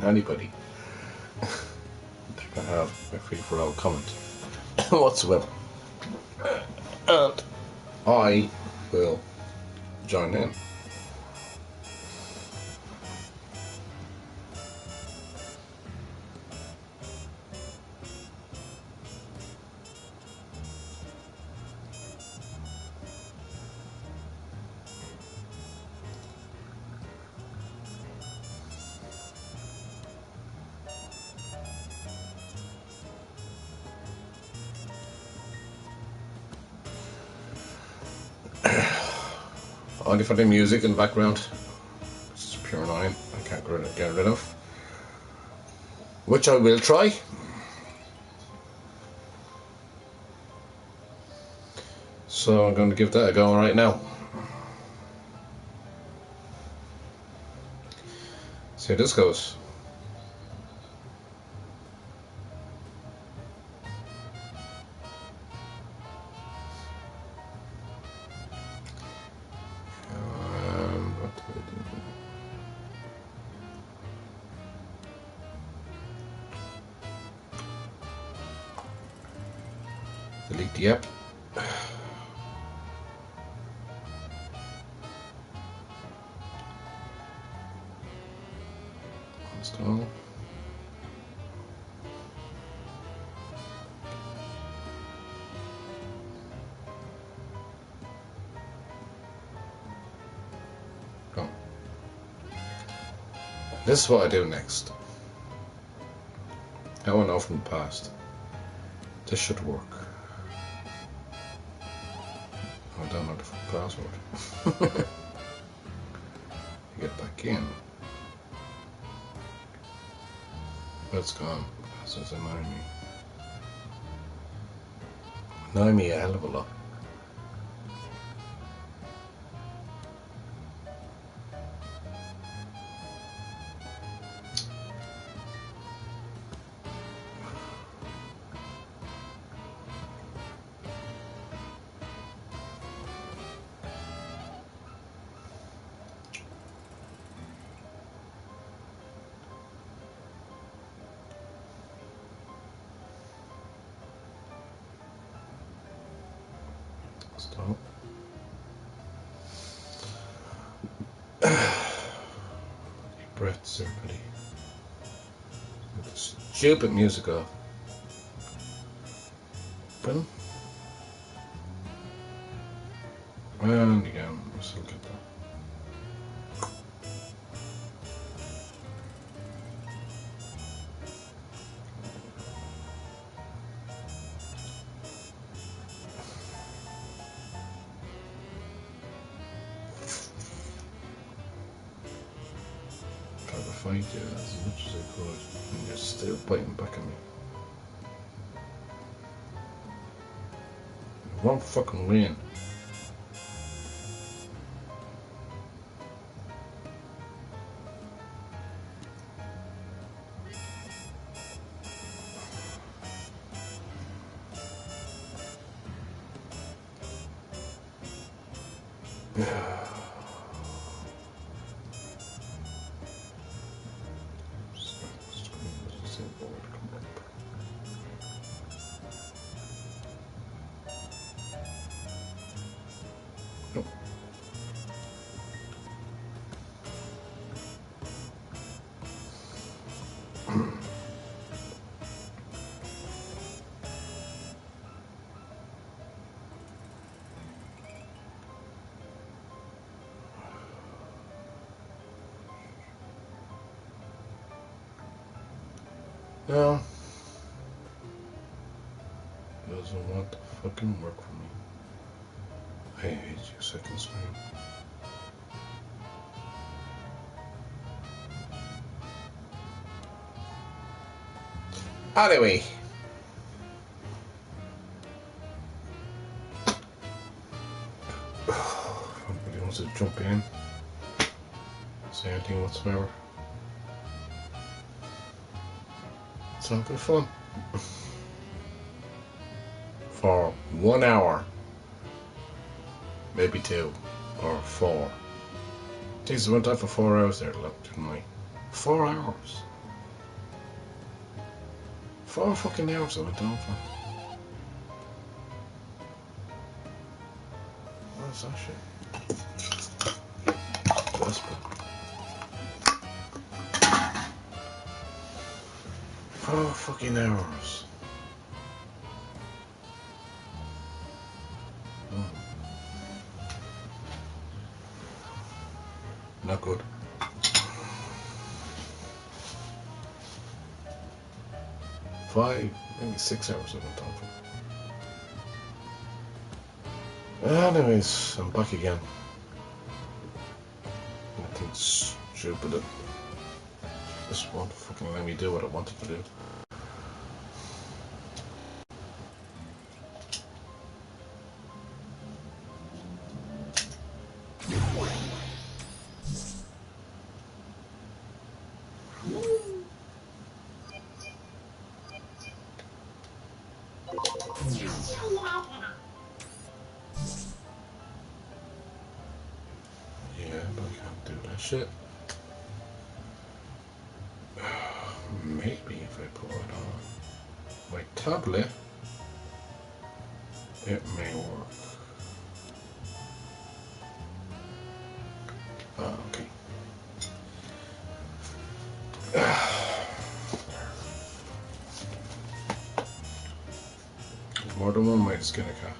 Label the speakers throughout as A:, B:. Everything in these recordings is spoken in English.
A: anybody that can have a free-for-all comment whatsoever. And I will join in. Only for the music in the background. It's pure annoying. I can't get rid of. Which I will try. So I'm going to give that a go right now. See how this goes. Delete the app. Install. Go. This is what I do next. I want to know from the past. This should work. I don't know the password. Get back in. But it's gone. So it's annoying me. Annoying me a hell of a lot. Stop. Breaths, everybody. With the stupid music off. Open. And again, let's look at that. Fight you as much as I could, and you're still biting back at me. You won't fucking win. Nope. No. Doesn't want to fucking work for me. I hate you, second screen. Anyway. Nobody wants to jump in. Say anything whatsoever. It's all good fun. For 1 hour. Maybe 2 or 4. Jesus, I went out for 4 hours there, look, didn't I? 4 hours. 4 fucking hours I went down for. What's that shit? Desperate. 4 fucking hours. Not good. Maybe 6 hours I went down for. Anyways, I'm back again. Nothing stupid. This won't fucking let me do what I wanted to do. Yeah, but I can't do that shit. Maybe if I put it on my tablet, it may work. Ah, okay. More than one way to skin a cat.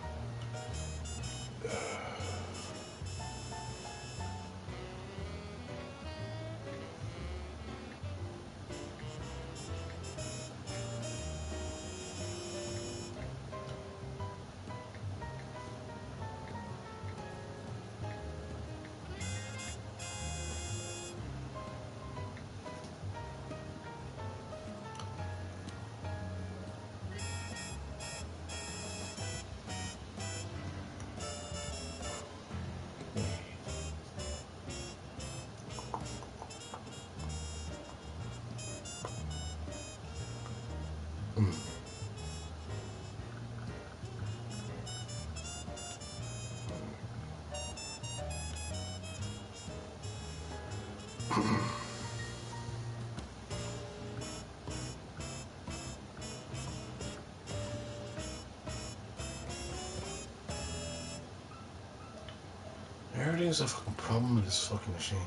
A: Everything's a fucking problem with this fucking machine.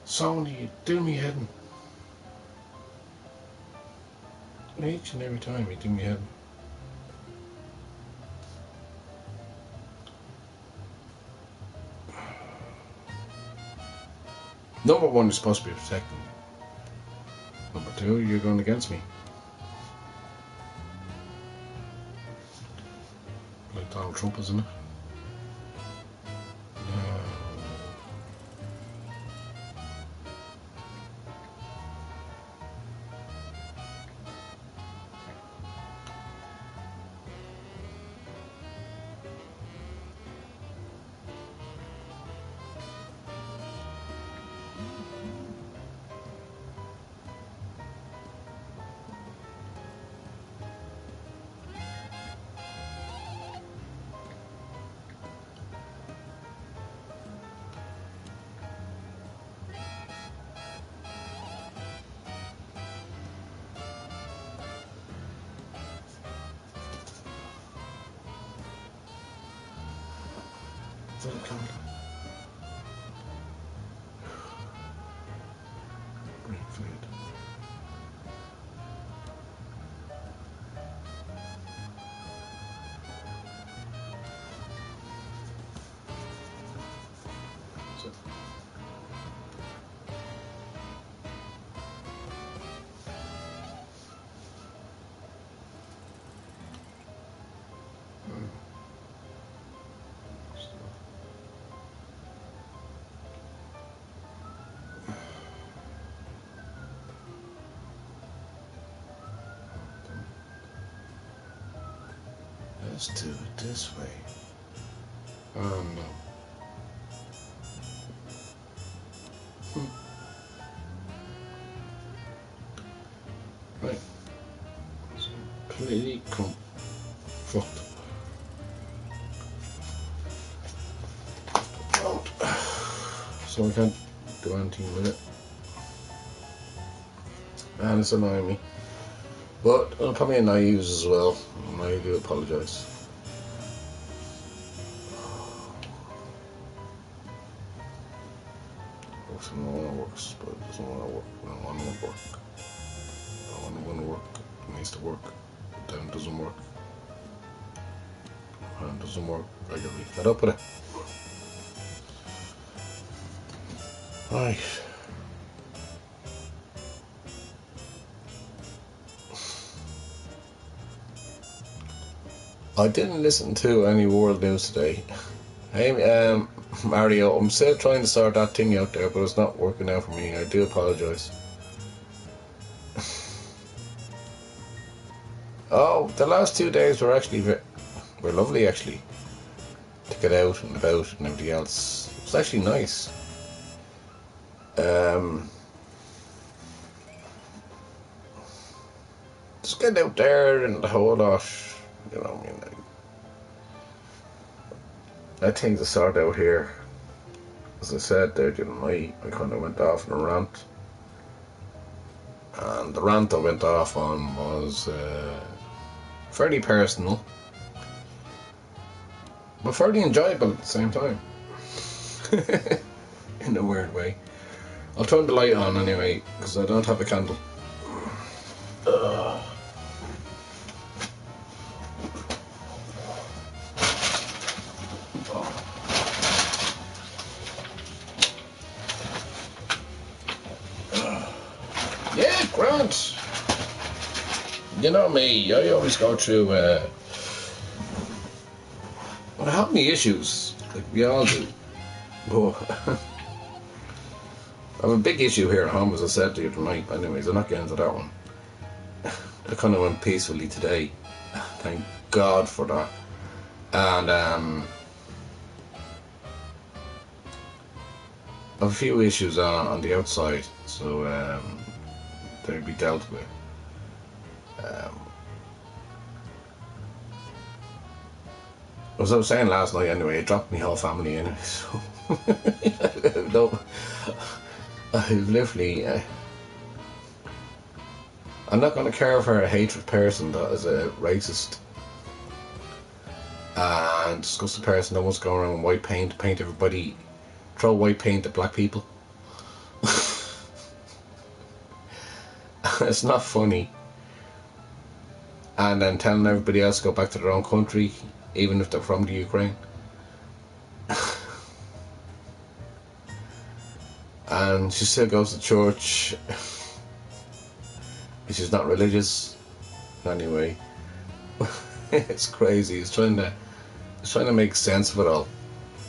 A: Sony, you do me heading. Each and every time you do me heading. Number 1, you're supposed to be protecting me. Number 2, you're going against me. Like Donald Trump, isn't it? Brain fade. So. Let's do it this way. Oh no. Right. It's completely fucked. So I can't do anything with it. and it's annoying me. But it'll probably annoy you as well, and I do apologise. Someone want to work, but it doesn't want to work. I don't want to work. I don't want to work. It needs to work. But then it doesn't work. When it doesn't work, I get really fed up with it. Right. I didn't listen to any world news today. Hey, Mario, I'm still trying to sort that thing out there, but it's not working out for me. I do apologise. Oh, the last 2 days were actually were lovely, actually. To get out and about and everything else. It was actually nice. Just getting out there and the whole lot, you know, I mean, I had things to sort out here. As I said there during the night, I kind of went off on a rant. And the rant I went off on was fairly personal, but fairly enjoyable at the same time. In a weird way. I'll turn the light on anyway, because I don't have a candle. Yeah, Grant. You know me, I always go through I have any issues, like we all do. But I have a big issue here at home, as I said to you tonight. Anyways, I'm not getting into that one. I kind of went peacefully today. Thank God for that. And I have a few issues on the outside, so they'll be dealt with. As I was saying last night anyway, it dropped my whole family anyway, so no, I've literally I'm not going to care for a hatred person that is a racist and disgusting person that wants to go around with white paint, paint everybody, throw white paint at black people. It's not funny. And then telling everybody else to go back to their own country, even if they're from the Ukraine. And she still goes to church. She's not religious. Anyway. It's crazy. It's trying to make sense of it all.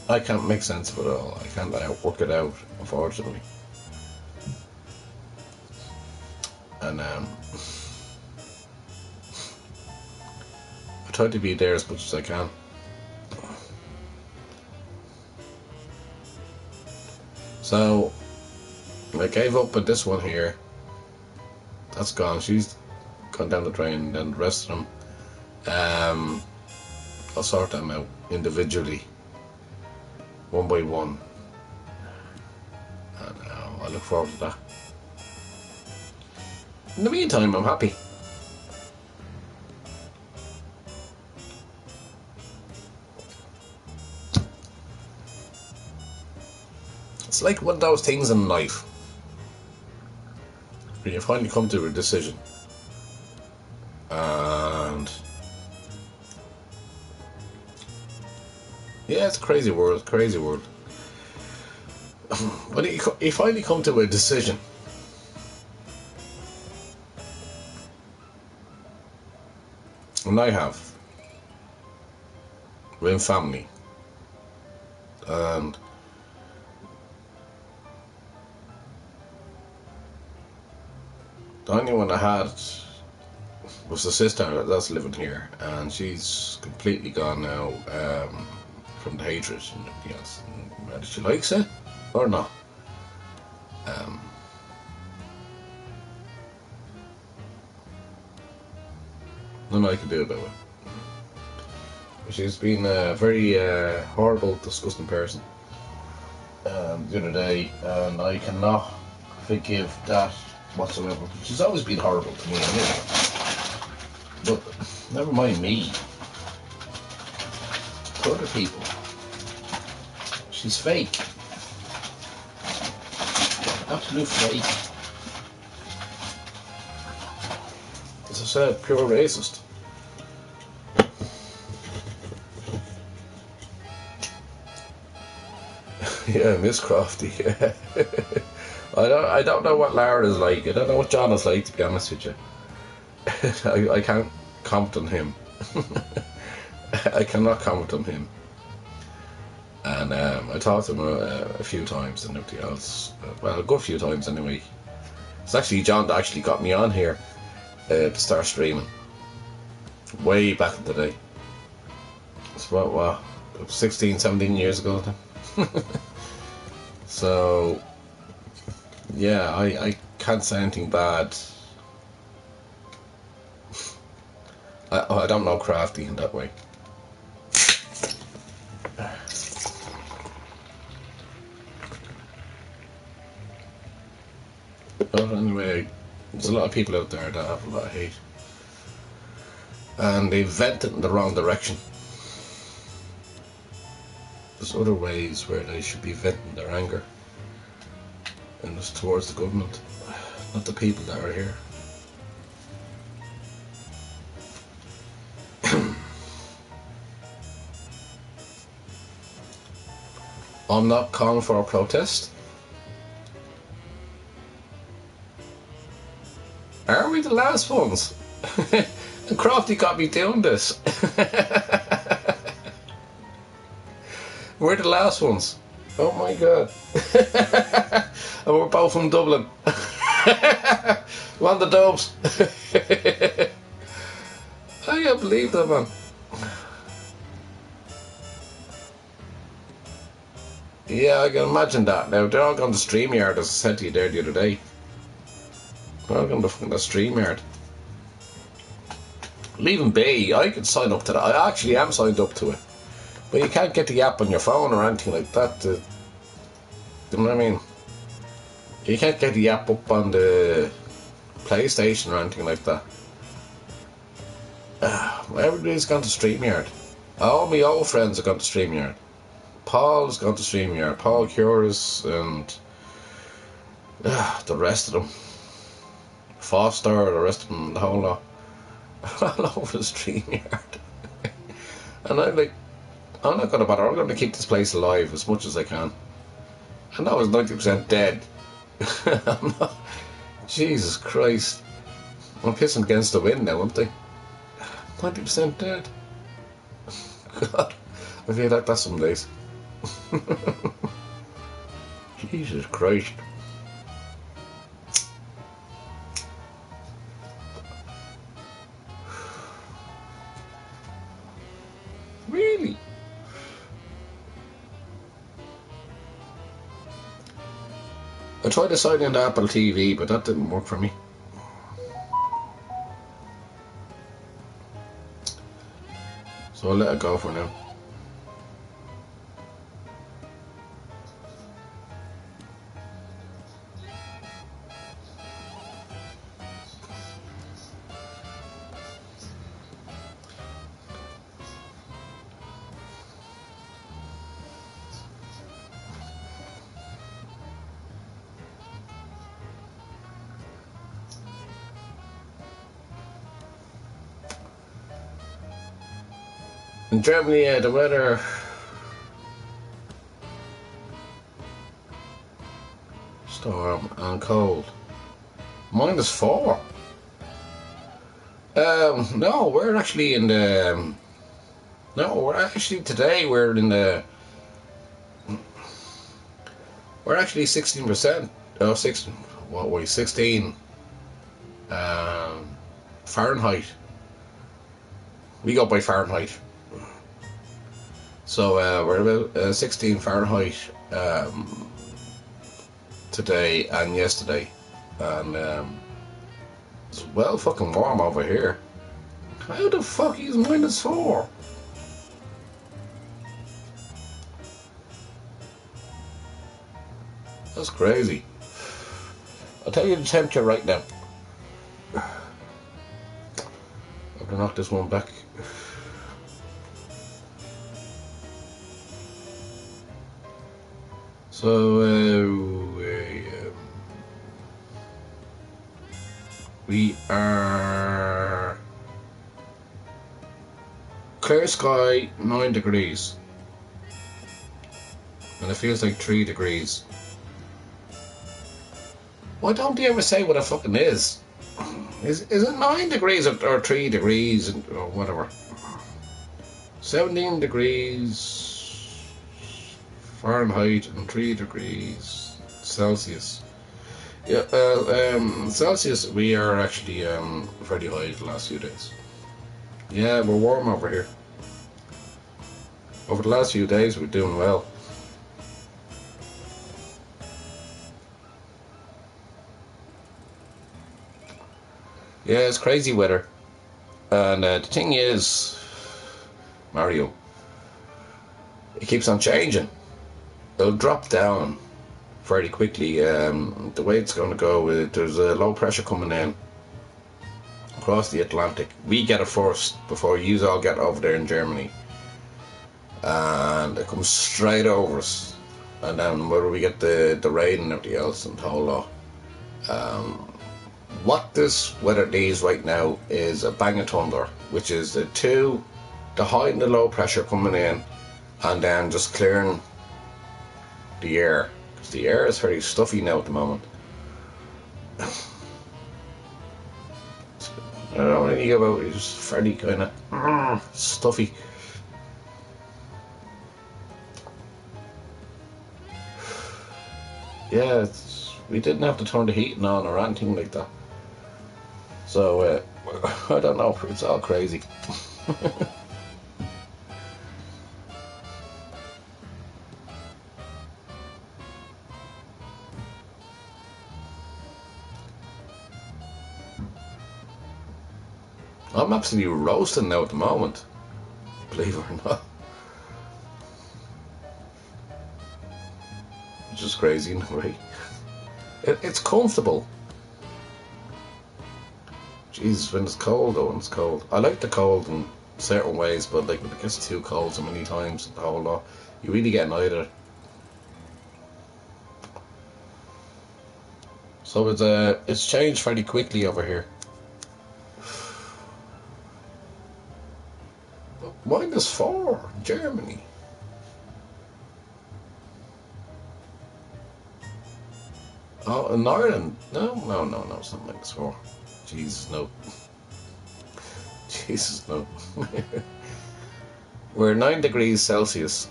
A: I can't make sense of it all. I can't work it out, unfortunately. And I try to be there as much as I can. So I gave up with this one here. That's gone. She's gone down the drain. And then the rest of them, I'll sort them out individually, one by one. And I look forward to that. In the meantime, I'm happy. It's like one of those things in life where you finally come to a decision, and yeah, it's a crazy world, crazy world. But you finally come to a decision, and I have. We're in family, and the only one I had was the sister that's living here, and she's completely gone now from the hatred and everything else. Whether she likes it or not. Nothing I can do about it. She's been a very horrible, disgusting person the other day, and I cannot forgive that whatsoever. She's always been horrible to me anyway. But never mind me. To other people, she's fake. Absolute fake. As I said, pure racist. Yeah, Miss Crofty. Yeah. I don't know what Lara is like. I don't know what John is like, to be honest with you. I can't comment on him. I cannot comment on him. And I talked to him a few times and everything else. Well, a good few times anyway. It's actually John that actually got me on here to start streaming. Way back in the day. It's about, what, 16, 17 years ago then. So, yeah, I can't say anything bad. I don't know Crafty in that way. But anyway, there's a lot of people out there that have a lot of hate. And they vent it in the wrong direction. There's other ways where they should be venting their anger. And it's towards the government, not the people that are here. I'm not calling for a protest. Are we the last ones? And Crofty got me doing this. We're the last ones. Oh my god. And we're both from Dublin. Want the dubs? I can't believe that, man. Yeah, I can imagine that. Now, they're all going to StreamYard, as I said to you there the other day. They're all going to fucking StreamYard. Leave them be. I could sign up to that. I actually am signed up to it. But you can't get the app on your phone or anything like that. You know what I mean? You can't get the app up on the PlayStation or anything like that. Everybody's gone to StreamYard. All my old friends have gone to StreamYard. Paul's gone to StreamYard. Paul Cures and the rest of them. Foster, the rest of them, the whole lot. All over the StreamYard. And I'm like, I'm not going to bother. I'm going to keep this place alive as much as I can. I know it's 90% dead. I'm not, Jesus Christ. I'm pissing against the wind now, aren't I? 90% dead. God, I feel like that some days. Jesus Christ. Really? I tried to sign into Apple TV, but that didn't work for me. So I'll let it go for now. In Germany, the weather storm and cold. -4. No, we're actually in the. No, we're actually today. We're in the. We're actually 16%. Oh, 16. What were we? 16. Fahrenheit. We go by Fahrenheit. So we're about 16 Fahrenheit today and yesterday, and it's well fucking warm over here. How the fuck is -4? That's crazy. I'll tell you the temperature right now. I'm gonna knock this one back. So we are clear sky, 9 degrees, and it feels like 3 degrees. Why don't they ever say what it fucking is? Is it 9 degrees or 3 degrees or whatever? 17 degrees Fahrenheit and 3 degrees Celsius. Yeah, Celsius, we are actually pretty high the last few days. Yeah, we're warm over here. Over the last few days, we're doing well. Yeah, it's crazy weather. And the thing is, Mario, it keeps on changing. It'll drop down fairly quickly. The way it's going to go, there's a low pressure coming in across the Atlantic. We get it first before you all get over there in Germany. And it comes straight over us. And then whether we get the rain and everything else and the whole lot. What this weather needs right now is a bang of thunder, which is the high and the low pressure coming in, and then just clearing the air, because the air is very stuffy now at the moment. I don't know anything about it, it's fairly kind of stuffy. Yeah, we didn't have to turn the heating on or anything like that. So, I don't know, it's all crazy. I'm absolutely roasting now at the moment, believe it or not. It's just crazy in a way. It's comfortable. Jesus, when it's cold though, when it's cold. I like the cold in certain ways, but like when it gets too cold so many times, the whole lot, you really get annoyed at it. So it's changed fairly quickly over here. -4, Germany. Oh, in Ireland? No, it's not -4. Jesus, no. Jesus, no. We're 9 degrees Celsius,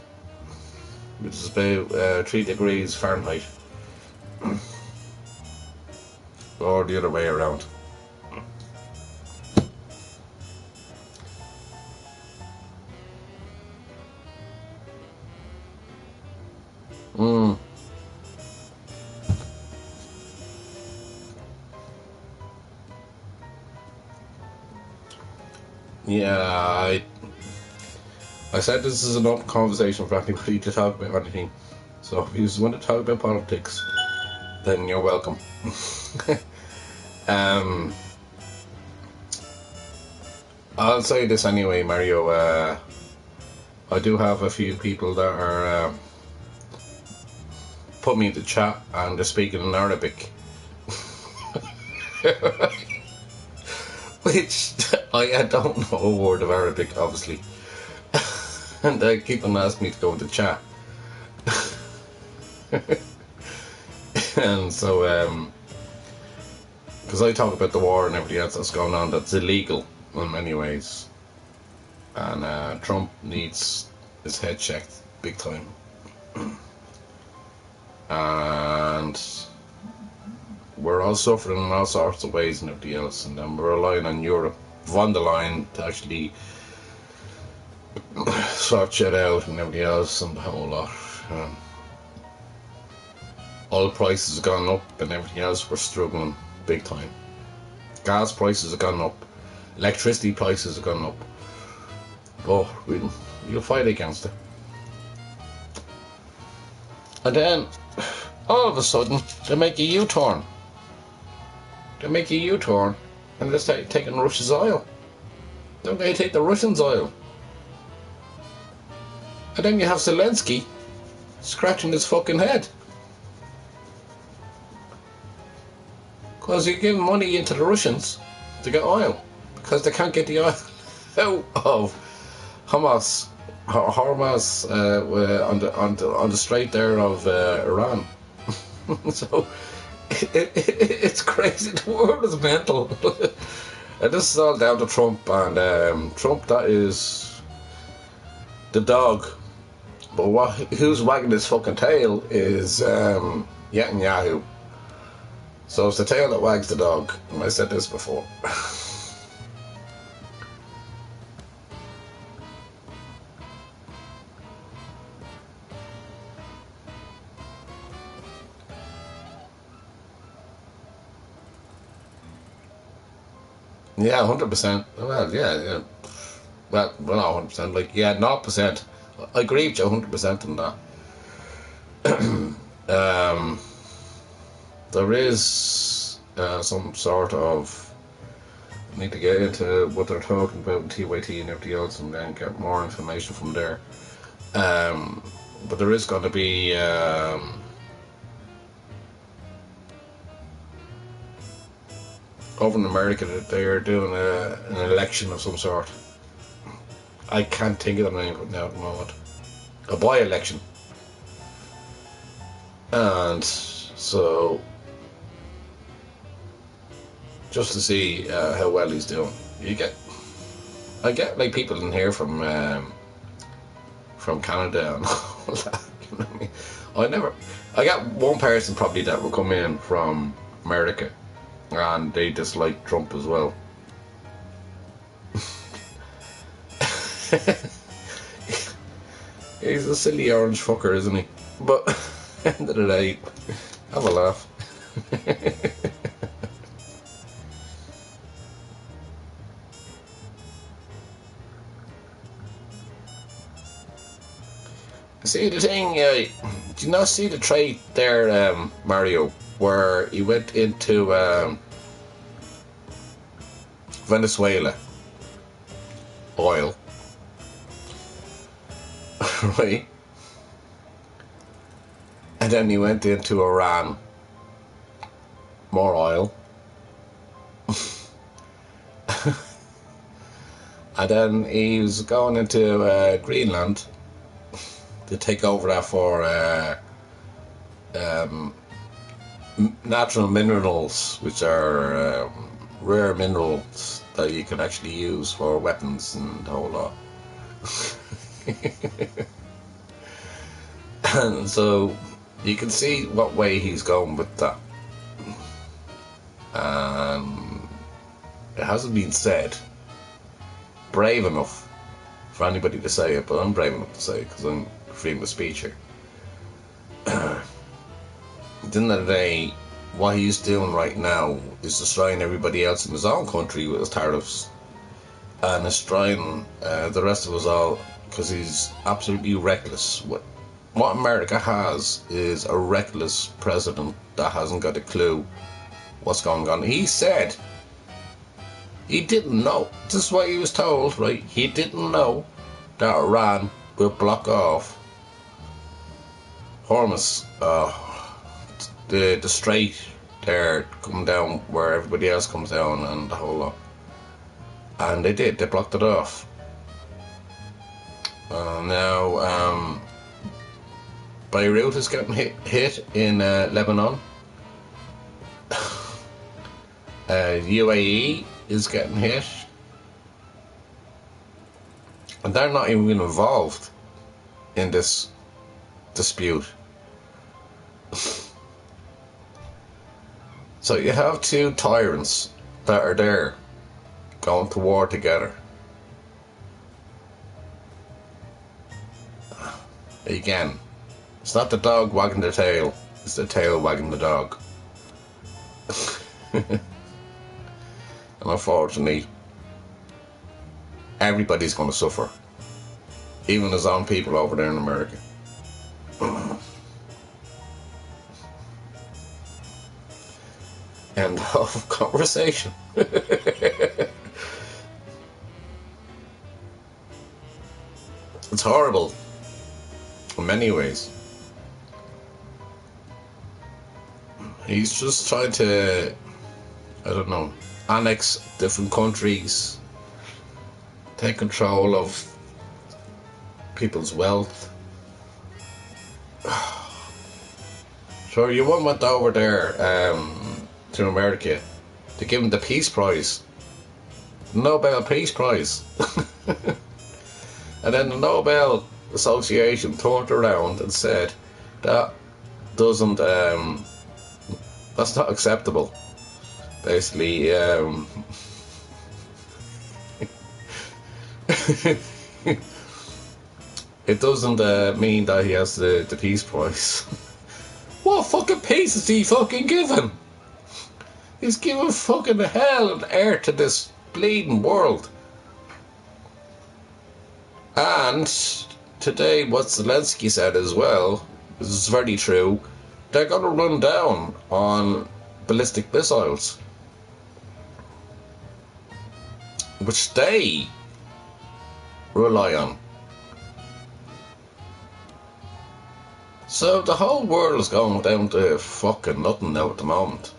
A: which is about 3 degrees Fahrenheit. Or the other way around. Yeah, I said this is an open conversation for anybody to talk about anything. So if you just want to talk about politics, then you're welcome. I'll say this anyway, Mario. I do have a few people that are put me in the chat and they're speaking in Arabic. Which I don't know a word of Arabic, obviously. And they keep on asking me to go into chat. And so, because I talk about the war and everything else that's going on that's illegal in many ways. And Trump needs his head checked big time. And we're all suffering in all sorts of ways and everything else, and then we're relying on Europe, von der Leyen, to actually sort shit out and everything else and the whole lot. Oil prices have gone up and everything else, we're struggling big time. Gas prices have gone up, electricity prices have gone up. But we'll fight against it. And then, all of a sudden, they make a U-turn. They make a U-turn and they start taking Russia's oil. Don't they take the Russians' oil? And then you have Zelensky scratching his fucking head. Because you're giving money into the Russians to get oil. Because they can't get the oil out of Hamas on the strait there of Iran. So it's crazy. The world is mental. And this is all down to Trump, and Trump, that is the dog. But who's wagging his fucking tail is Netanyahu. So it's the tail that wags the dog. And I said this before. Yeah, 100%. Well, yeah. Well, not 100%. Like, yeah, 0%. I agree with you 100% on that. There is some sort of... I need to get into what they're talking about in TYT and everything else and then get more information from there. But there is going to be... over in America, that they are doing an election of some sort. I can't think of the name of it now at the moment. A by-election. And so, just to see how well he's doing. I get like people in here from Canada and all that. You know what I mean? I got one person probably that will come in from America, and they dislike Trump as well. He's a silly orange fucker, isn't he? But end of the day, have a laugh. See the thing, do you not see the trait there, Mario, where he went into Venezuela, oil, right? And then he went into Iran, more oil. And then he was going into Greenland to take over that for natural minerals, which are rare minerals that you can actually use for weapons and the whole lot. And so you can see what way he's going with that. It hasn't been said brave enough for anybody to say it, but I'm brave enough to say it because I'm freedom of speech here. At the end of the day, what he's doing right now is destroying everybody else in his own country with his tariffs, and destroying the rest of us all because he's absolutely reckless. What America has is a reckless president that hasn't got a clue what's going on. He said he didn't know. This is what he was told, right? He didn't know that Iran will block off Hormuz, the strait there, come down where everybody else comes down and the whole lot. And they did. They blocked it off. Now Beirut is getting hit in Lebanon. UAE is getting hit, and they're not even involved in this dispute. So you have two tyrants that are there going to war together. Again, it's not the dog wagging the tail, it's the tail wagging the dog. And unfortunately, everybody's going to suffer. Even his own people over there in America. End of conversation. It's horrible in many ways. He's just trying to, I don't know, annex different countries, take control of people's wealth. So you one went over there to America to give him the Peace Prize, Nobel Peace Prize. And then the Nobel Association turned around and said that doesn't, that's not acceptable. Basically, it doesn't mean that he has the Peace Prize. What fucking peace is he fucking giving? He's giving fucking hell and air to this bleeding world. And today, what Zelensky said as well, this is very true, they're going to run down on ballistic missiles, which they rely on. So the whole world is going down to fucking nothing now at the moment.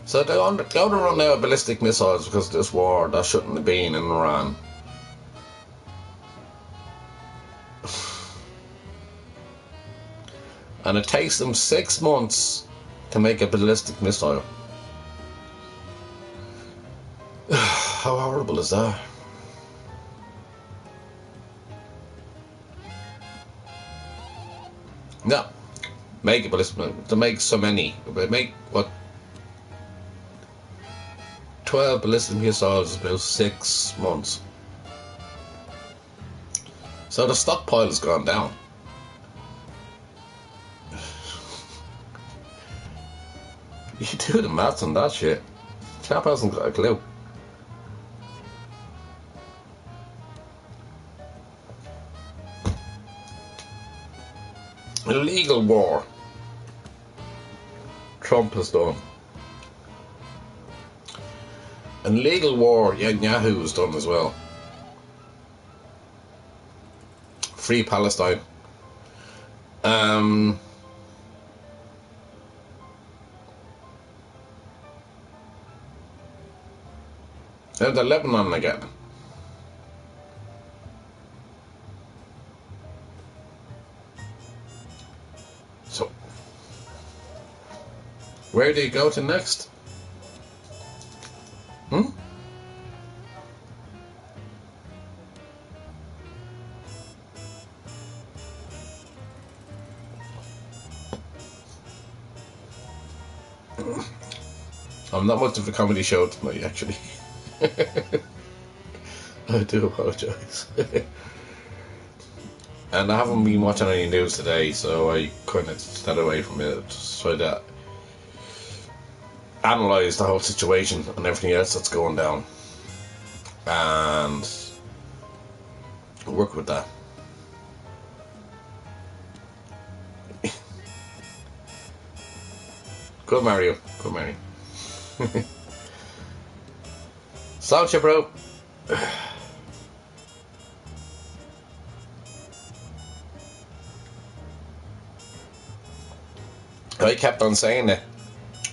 A: So they're going to run out of ballistic missiles because of this war that shouldn't have been in Iran. And it takes them 6 months to make a ballistic missile. How horrible is that? No, make a ballistic, to make so many, make what, 12 ballistic missiles is about 6 months. So the stockpile has gone down. You do the maths on that shit. Chap hasn't got a clue. Illegal war. Trump has done. And legal war, Netanyahu has done as well. Free Palestine. And the Lebanon again. So, where do you go to next? I'm not much of a comedy show tonight, actually. I do apologise. And I haven't been watching any news today, so I kind of stayed away from it, just try to analyse the whole situation and everything else that's going down, and work with that. Good Mario, good Mario. Slouch you, bro. I kept on saying it.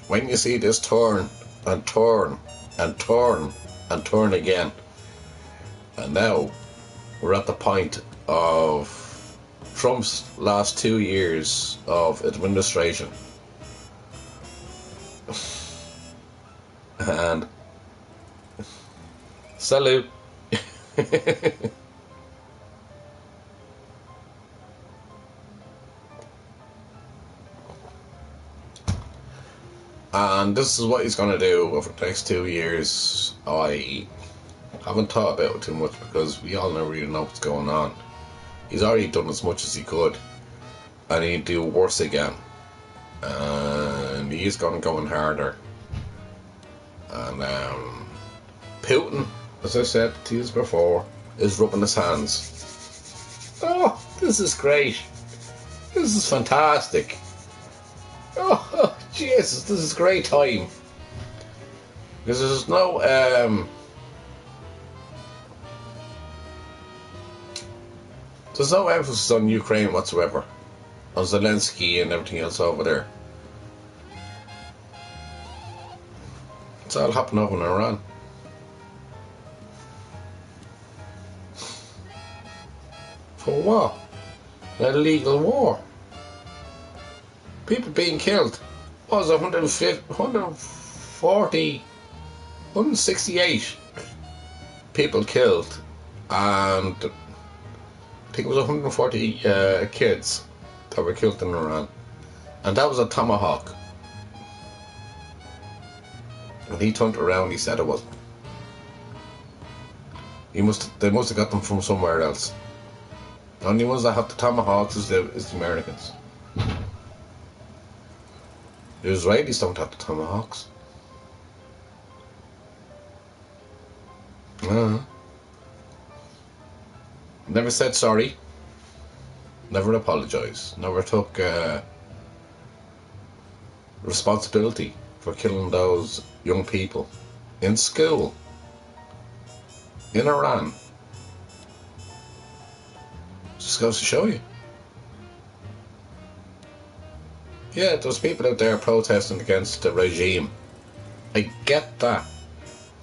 A: When you see this turn and turn and turn and turn again, and now we're at the point of Trump's last 2 years of administration. And salute. And this is what he's going to do over the next 2 years. I haven't thought about it too much because we all never really know what's going on. He's already done as much as he could, and he'd do worse again. And he's going to go in harder. And Putin, as I said to you before, is rubbing his hands. Oh, this is great. This is fantastic. Oh, Jesus, this is great time. Because there's no emphasis on Ukraine whatsoever. On Zelensky and everything else over there. It's all happening over in Iran. For what? An illegal war. People being killed. What was it, 168 people killed, and I think it was 140 kids that were killed in Iran, and that was a Tomahawk. And he turned around, he said it wasn't. They must have got them from somewhere else. The only ones that have the Tomahawks is the Americans. The Israelis don't have the Tomahawks. Never said sorry. Never apologised. Never took responsibility for killing those young people in school in Iran. Just goes to show you. Yeah, there's people out there protesting against the regime. I get that.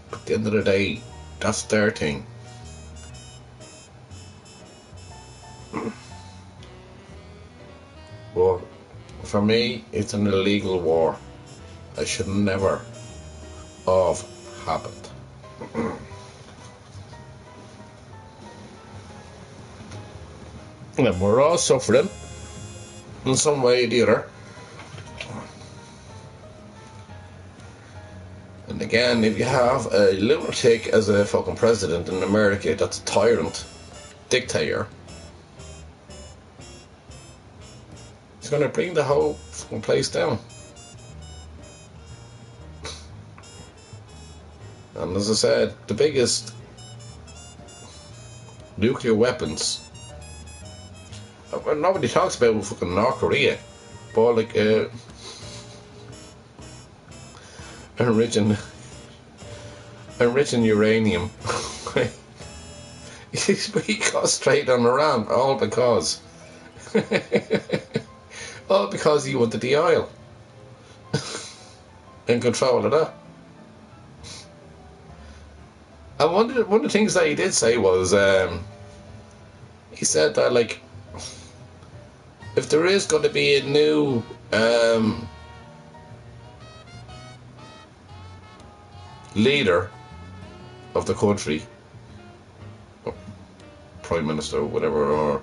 A: But at the end of the day, that's their thing. But for me, it's an illegal war. I should never have happened. And we're all suffering in some way or the other. And again, if you have a lunatic as a fucking president in America that's a tyrant, dictator, he's going to bring the whole fucking place down. And as I said, the biggest nuclear weapons, nobody talks about fucking North Korea, but like enriching uranium. He goes straight on Iran, all because he wanted the oil and control of that. And one of the things that he did say was, he said that, like, if there is going to be a new leader of the country, or prime minister or whatever, or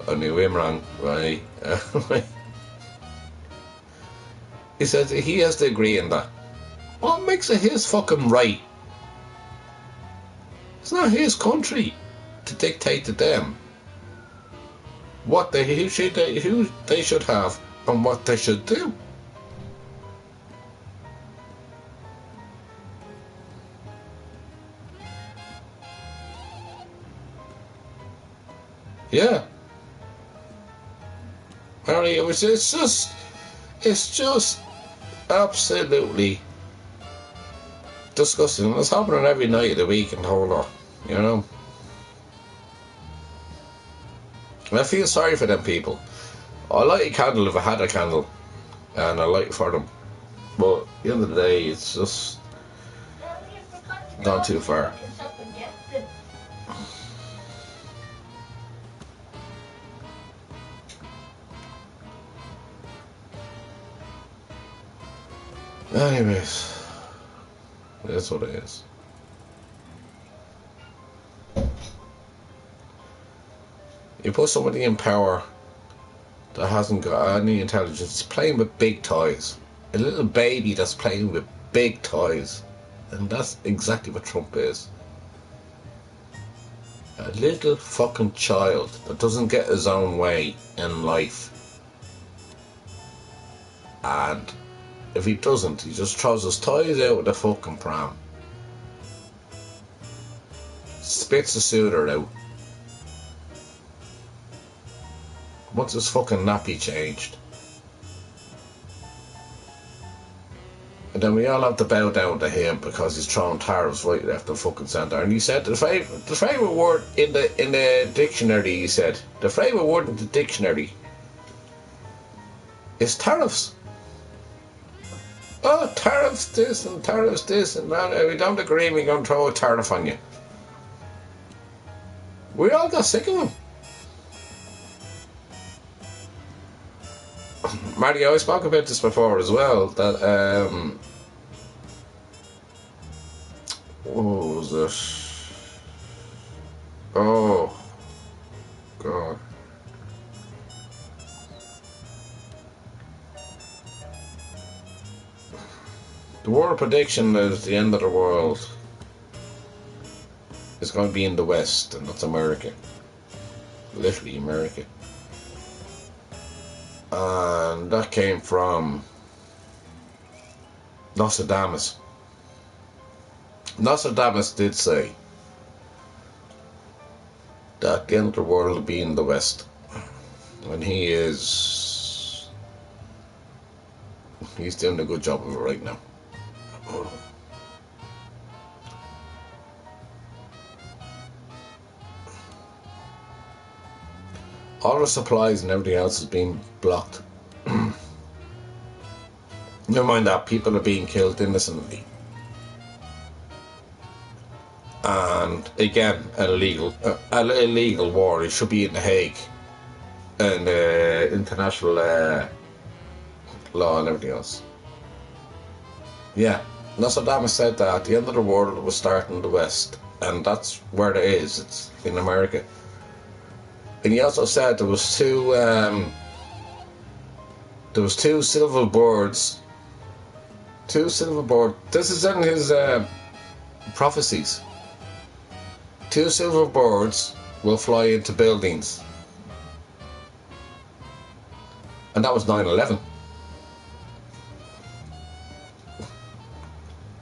A: a new Imran, right? He says he has to agree in that. What makes it his fucking right? It's not his country to dictate to them who they should have and what they should do. Yeah. Harry, it's just absolutely disgusting. It's happening every night of the week and the whole lot, you know. And I feel sorry for them people. I light a candle if I had a candle, and I light for them. But at the end of the day, it's just gone too far. Anyways, that's what it is. You put somebody in power that hasn't got any intelligence, playing with big toys. A little baby that's playing with big toys. And that's exactly what Trump is. A little fucking child that doesn't get his own way in life. And if he doesn't, he just throws his toys out with the fucking pram. Spits the suitor out. What's his fucking nappy changed? And then we all have to bow down to him because he's throwing tariffs right left and fucking centre. And he said the favourite word in the dictionary, he said, the favourite word in the dictionary is tariffs. Oh, tariffs this and tariffs this and that. If we don't agree, we're going to throw a tariff on you. We all got sick of him. Mario, I spoke about this before as well, that, what was it? Oh, God. The world prediction is the end of the world is going to be in the West, and that's America. Literally America. And that came from Nostradamus. Nostradamus did say that the end of the world will be in the West. And he's doing a good job of it right now. All the supplies and everything else is being blocked. Never mind that, people are being killed innocently. And again, an illegal war. It should be in The Hague and international law and everything else. Yeah, Nostradamus said that the end of the world will start in the West, and that's where it is. It's in America. And he also said there was two silver boards. This is in his prophecies. 2 silver boards will fly into buildings. And that was 9/11.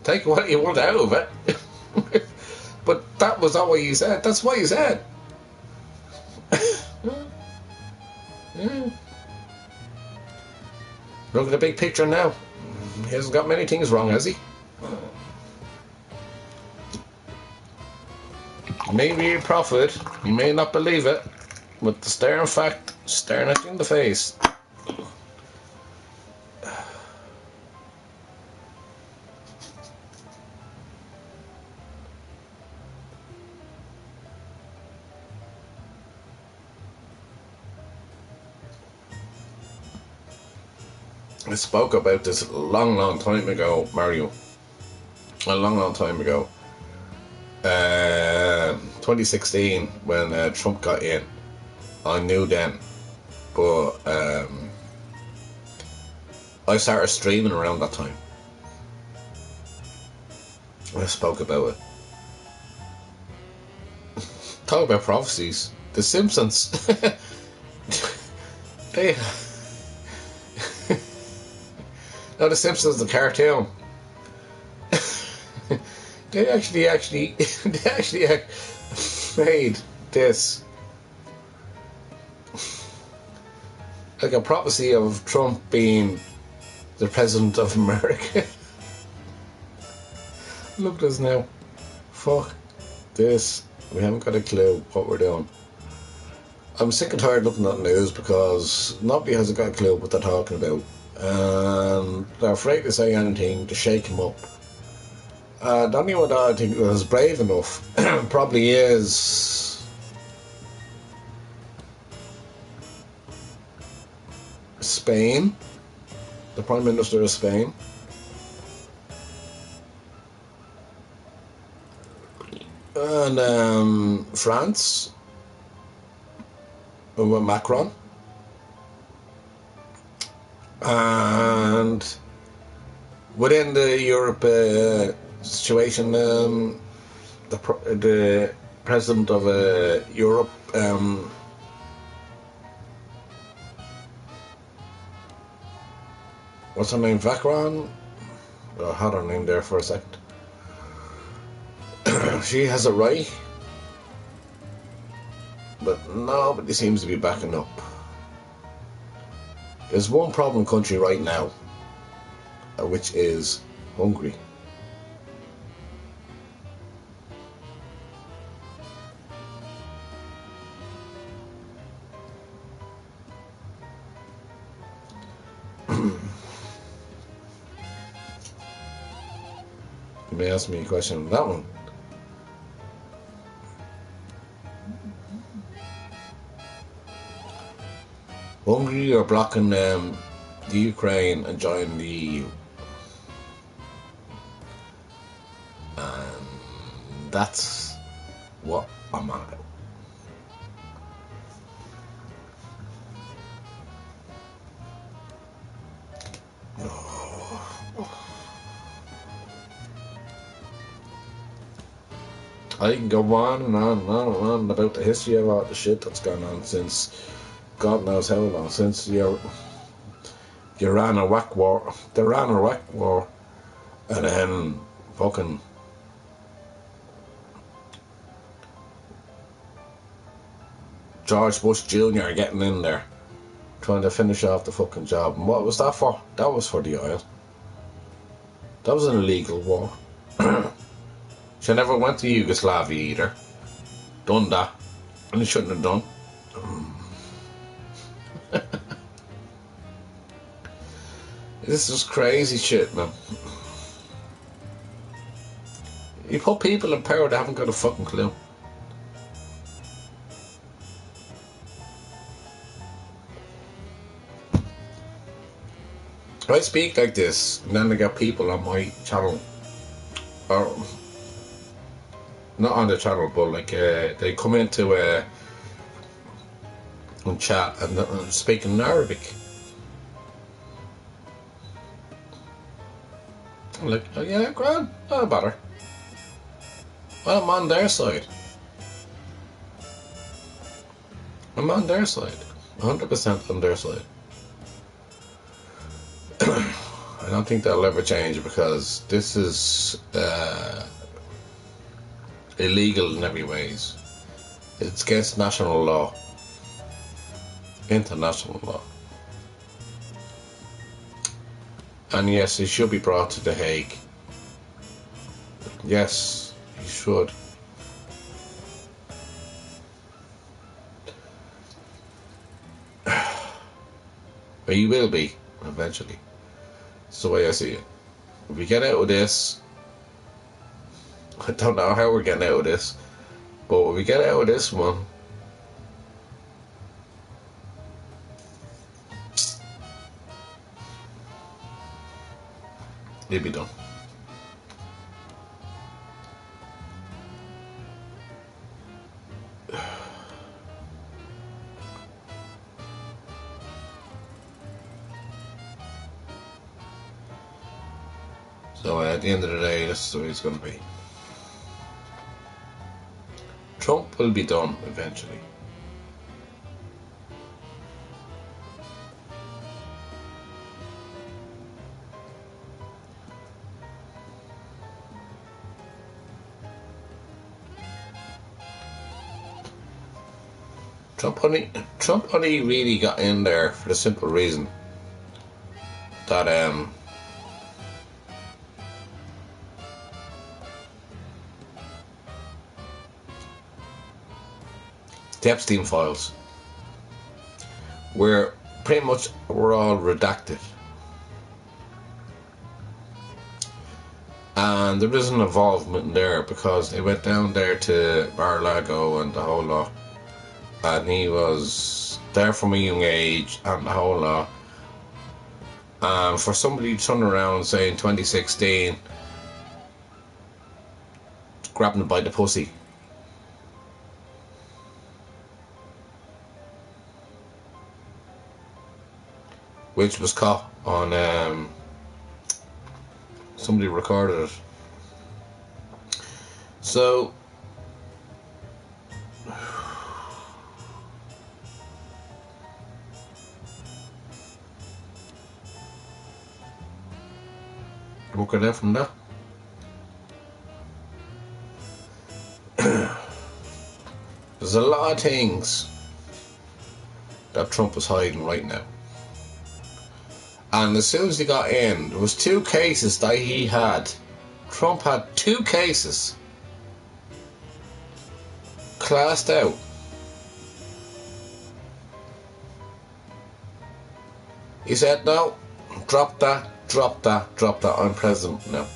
A: Take what you want out of it. But that was not what you said. That's what you said. Look at the big picture now. He hasn't got many things wrong, has he? Maybe a prophet, you may not believe it, but the staring fact, staring at you in the face. I spoke about this a long time ago, Mario. A long time ago. 2016, when Trump got in. I knew then. But I started streaming around that time. I spoke about it. Talk about prophecies. The Simpsons. They... No, The Simpsons, the cartoon. They actually made this like a prophecy of Trump being the president of America. Look at us now. Fuck this. We haven't got a clue what we're doing. I'm sick and tired looking at the news because nobody has got a clue what they're talking about. And they're afraid to say anything to shake him up. The only one that I think was brave enough probably is Spain, the Prime Minister of Spain. And France, with Macron. And within the Europe situation, the president of Europe, what's her name, Macron? I had her name there for a second. She has a right, but nobody seems to be backing up. There's one problem country right now, which is Hungry. You may ask me a question on that one. Hungary are blocking the Ukraine and joining the EU. And that's what I'm on about. I can go on and on and on and on about the history of all the shit that's gone on since God knows how long, since the Iran-Iraq war, and then fucking George Bush Jr. getting in there, trying to finish off the fucking job. And what was that for? That was for the oil. That was an illegal war. She never went to Yugoslavia either. Done that. And he shouldn't have done. This is crazy shit, man. You put people in power that haven't got a fucking clue. I speak like this, and then I got people on my channel, or not on the channel, but like they come into and chat and speak in Arabic. I'm like, oh yeah, grand, no bother. Well, I'm on their side. I'm on their side, 100% on their side. I don't think that'll ever change because this is illegal in every ways. It's against national law, international law. And yes, he should be brought to The Hague. Yes, he should. But he will be, eventually. That's the way I see it. If we get out of this, I don't know how we're getting out of this, but if we get out of this one, it'll be done. So at the end of the day, this is the way it's going to be. Trump will be done eventually. Trump only really got in there for the simple reason that the Epstein files were pretty much were all redacted, and there is an involvement there because they went down there to Mar-a-Lago and the whole lot, and he was there from a young age and the whole lot. For somebody to turn around saying 2016 grabbing him by the pussy, which was caught on somebody recorded it. So work it out from that. There's a lot of things that Trump is hiding right now. And as soon as he got in, there was 2 cases that he had. Trump had 2 cases classed out. He said, no, drop that, drop that, drop that, I'm president now.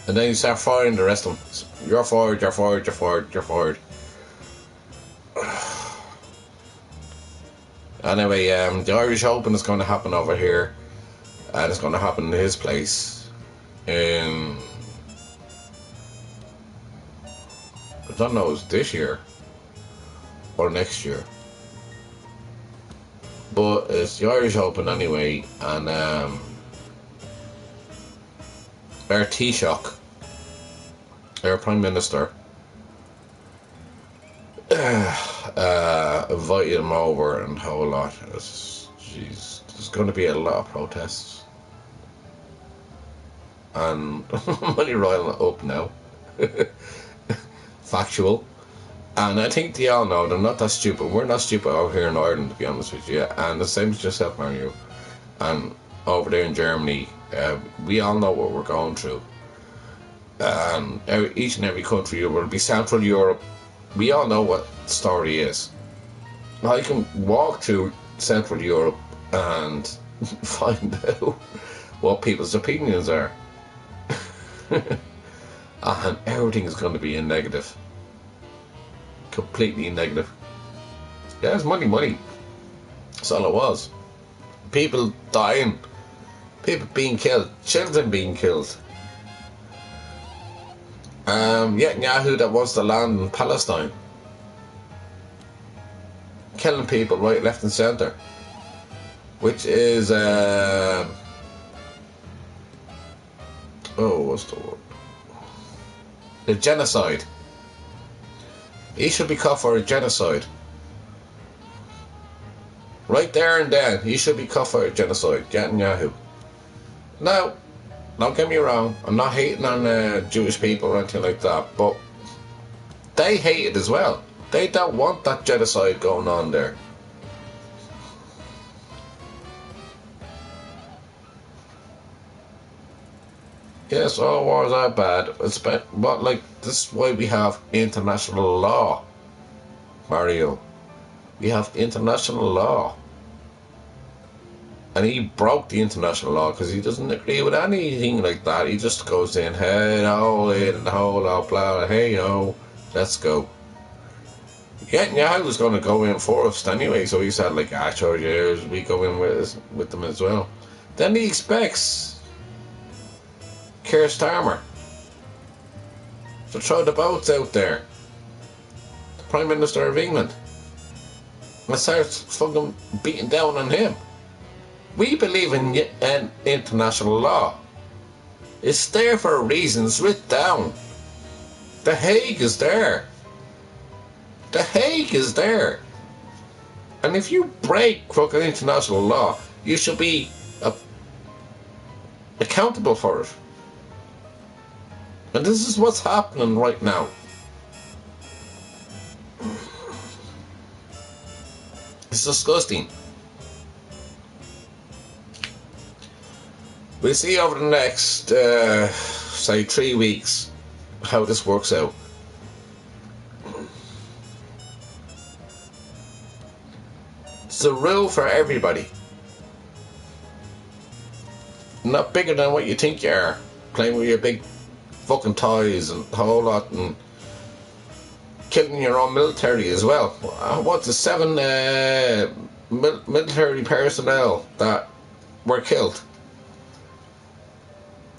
A: And then you start firing the rest of them. You're fired, you're fired, you're fired, you're fired. Anyway, the Irish Open is going to happen over here. And it's going to happen in his place. In... I don't know, it's this year. Or next year. But it's the Irish Open anyway. And our Taoiseach, our Prime Minister, invited him over and a whole lot. Jeez, there's going to be a lot of protests. And I'm only riling it up now. Factual. And I think they all know they're not that stupid. We're not stupid over here in Ireland, to be honest with you. And the same as yourself, Mario. And over there in Germany, we all know what we're going through. And each and every country, will be Central Europe, we all know what the story is. I can walk through Central Europe and find out what people's opinions are. And everything is going to be in negative. Completely negative. Yeah, it's money, money. That's all it was. People dying. People being killed. Children being killed. Netanyahu that wants to land in Palestine. Killing people right, left and centre. Which is, what's the word? A genocide. He should be caught for a genocide. Right there and then, he should be caught for a genocide. Netanyahu. Now, don't get me wrong, I'm not hating on Jewish people or anything like that, but they hate it as well. They don't want that genocide going on there. Yes, all wars are bad. It's bad, but like, this is why we have international law, Mario. We have international law. And he broke the international law because he doesn't agree with anything like that. He just goes in, hey, no, and the whole lot, blah, hey, no, let's go. Netanyahu was going to go in first anyway, so he said, like, sure, yeah, we go in with them as well. Then he expects Keir Starmer to throw the boats out there, the Prime Minister of England, and starts fucking beating down on him. We believe in international law. It's there for a reason. It's written down. The Hague is there. The Hague is there. And if you break fucking international law, you should be accountable for it. And this is what's happening right now. It's disgusting. We'll see over the next, say, 3 weeks how this works out. It's a rule for everybody. Not bigger than what you think you are. Playing with your big fucking toys and a whole lot, and killing your own military as well. What's the 7 military personnel that were killed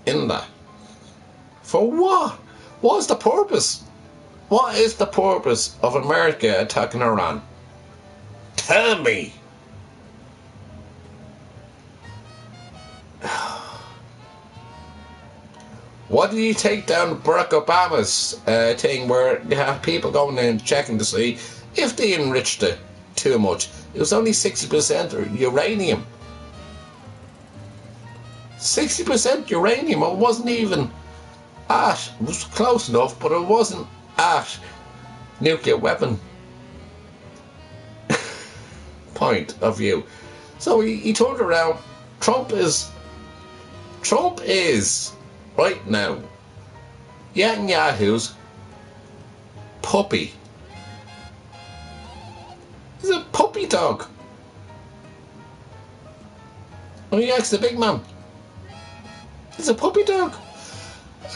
A: in that? For what? What's the purpose? What is the purpose of America attacking Iran? Tell me. What did you take down Barack Obama's thing where they have people going in and checking to see if they enriched it too much? It was only 60% uranium. 60% uranium. It wasn't even At, it was close enough, but it wasn't at nuclear weapon point of view. So he turned around. Trump is right now Netanyahu's puppy. He's a puppy dog. When he acts the big man, he's a puppy dog.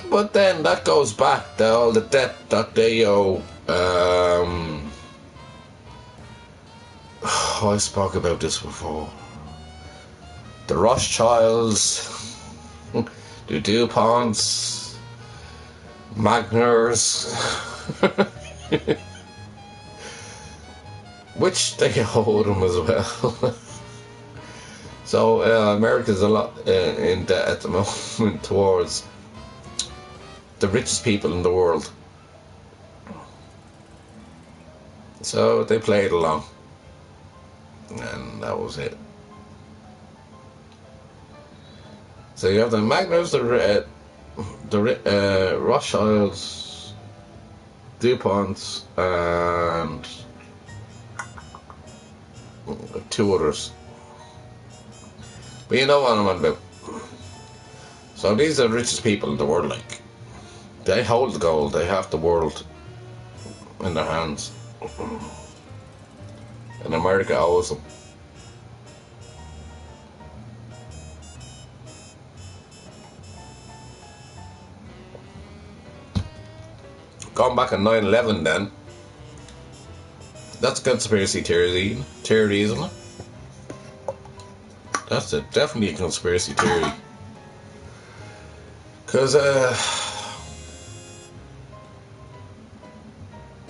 A: But then that goes back to all the debt that they owe. I spoke about this before. The Rothschilds, the DuPonts, Magners, which they owe them as well. So America's a lot in debt at the moment towards the richest people in the world. So they played along, and that was it. So you have the Magners, the Rothschilds, DuPonts, and two others. But you know what I'm on about. So these are the richest people in the world. Like, they hold the gold. They have the world in their hands, and America owes them. Going back on 9/11 then, that's a conspiracy theory, isn't it? That's definitely a conspiracy theory. Because a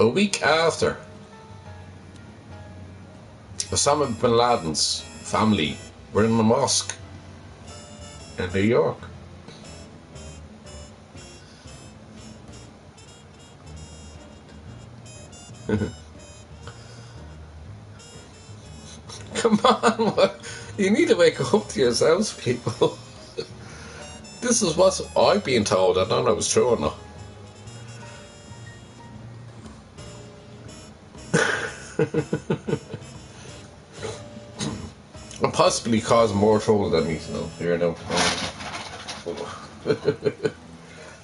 A: week after, Osama bin Laden's family were in the mosque in New York. Come on, what? You need to wake up to yourselves, people. This is what I've been told. I don't know if it's true or not. I'm possibly causing more trouble than me, so here now.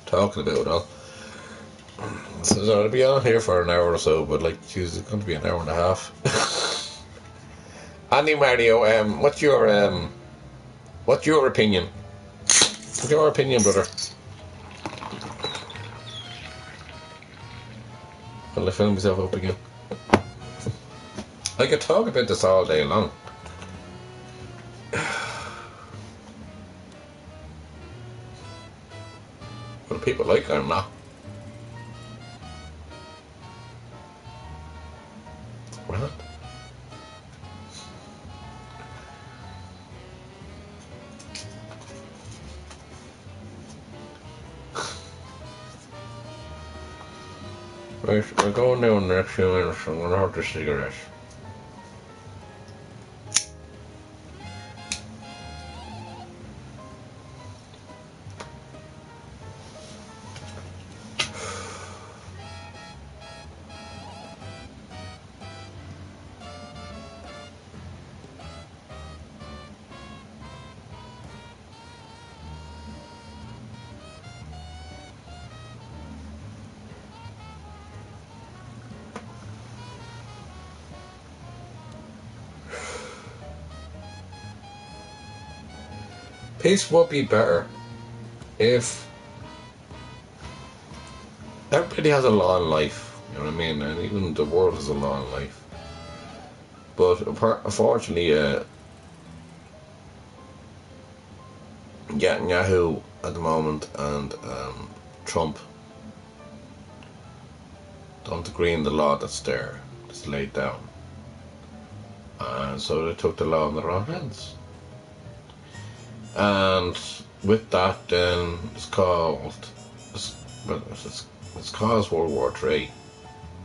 A: Talking about it all. So I'll be on here for an hour or so, but like, geez, it's going to be an hour and a half. Andy Mario, what's your opinion? What's your opinion, brother? Will I film myself up again? I could talk about this all day long. Whether people like it or not. What? Right, we're going down in the next few minutes. I'm going to have the cigarettes. Peace would be better if everybody has a long life, you know what I mean, and even the world has a long life. But unfortunately, Netanyahu at the moment and Trump don't agree in the law that's there, that's laid down, and so they took the law in their own hands. And with that, then it's caused World War III.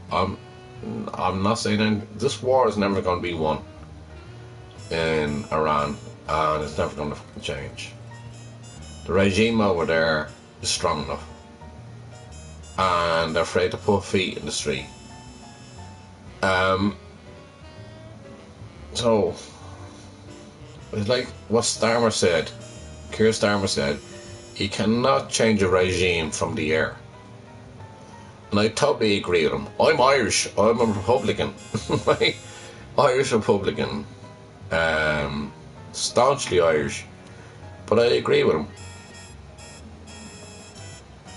A: I'm not saying this war is never going to be won in Iran, and it's never going to change. The regime over there is strong enough. and they're afraid to put feet in the street. So it's like what Starmer said, Keir Starmer said, you cannot change a regime from the air. And I totally agree with him. I'm Irish, I'm a Republican. Irish Republican. Staunchly Irish. But I agree with him.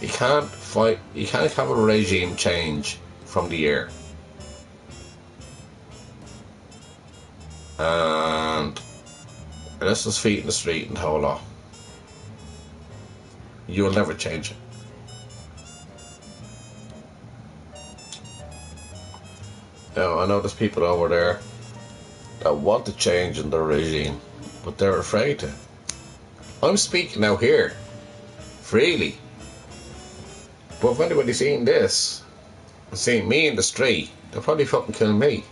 A: You can't have a regime change from the air. And unless there's feet in the street and the whole lot, you'll never change it. Now, I know there's people over there that want to change in their regime, but they're afraid to. I'm speaking now here, freely. But if anybody's seen this, and seeing me in the street, they'll probably fucking kill me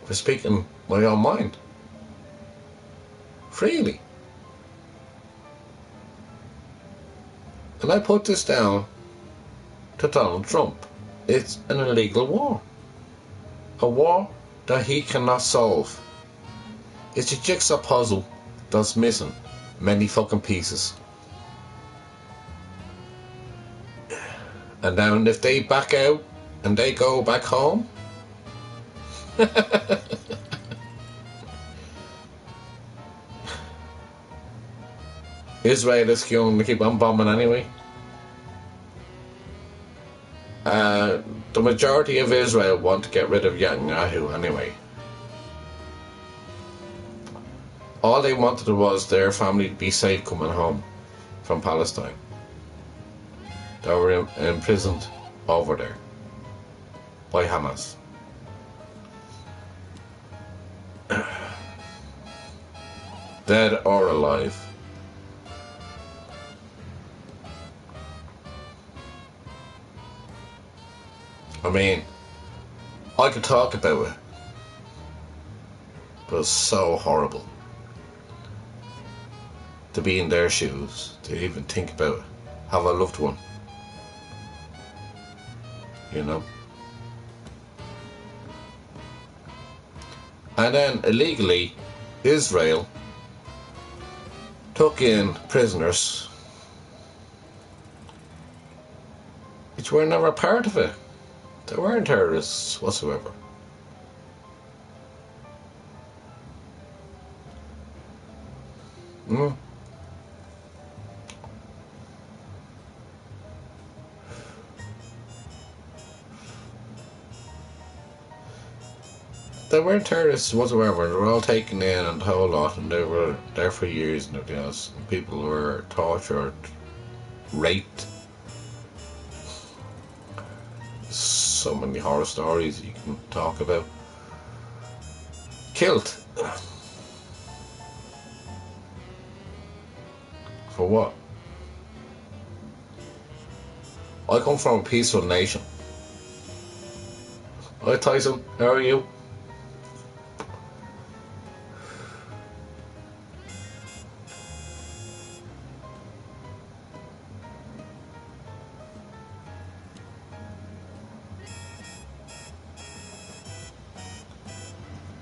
A: for speaking my own mind. Freely. And I put this down to Donald Trump. It's an illegal war. A war that he cannot solve. It's a jigsaw puzzle that's missing many fucking pieces. And then if they back out and they go back home, Israel is going to keep on bombing anyway. The majority of Israel want to get rid of Netanyahu anyway. All they wanted was their family to be safe coming home from Palestine. They were imprisoned over there by Hamas. Dead or alive. I mean, I could talk about it, but it's so horrible to be in their shoes, to even think about it, have a loved one, you know. And then illegally, Israel took in prisoners which were never part of it. They weren't terrorists whatsoever. They weren't terrorists whatsoever. They were all taken in and the whole lot, and they were there for years and everything else. And people were tortured, raped. So many horror stories you can talk about. Killed. For what? I come from a peaceful nation. Hi Tyson, how are you?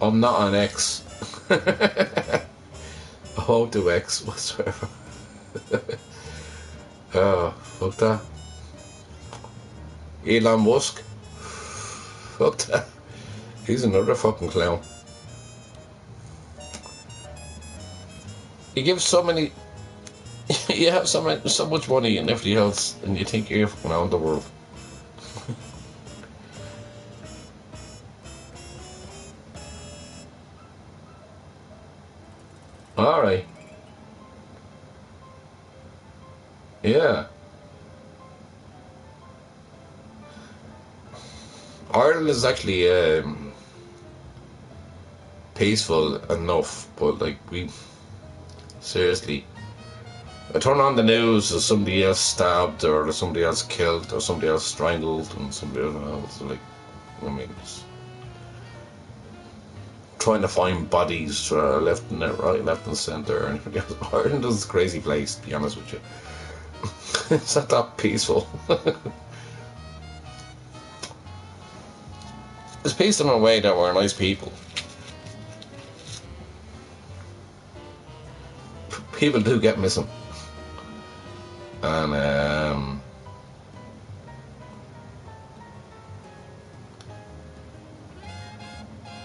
A: I'm not an X. I won't do X whatsoever. Oh, fuck that. Elon Musk. Fuck that. He's another fucking clown. You give so many... you have so much money and everything else, and you think you're fucking around the world. Alright. Yeah. Ireland is actually peaceful enough, but like we seriously, I turn on the news, there's somebody else stabbed, or there's somebody else killed, or somebody else strangled, and somebody else like, I mean, it's trying to find bodies left and right, left and centre, and Ireland is a crazy place, to be honest with you. It's not that peaceful. There's people in a way that were nice people. People do get missing. And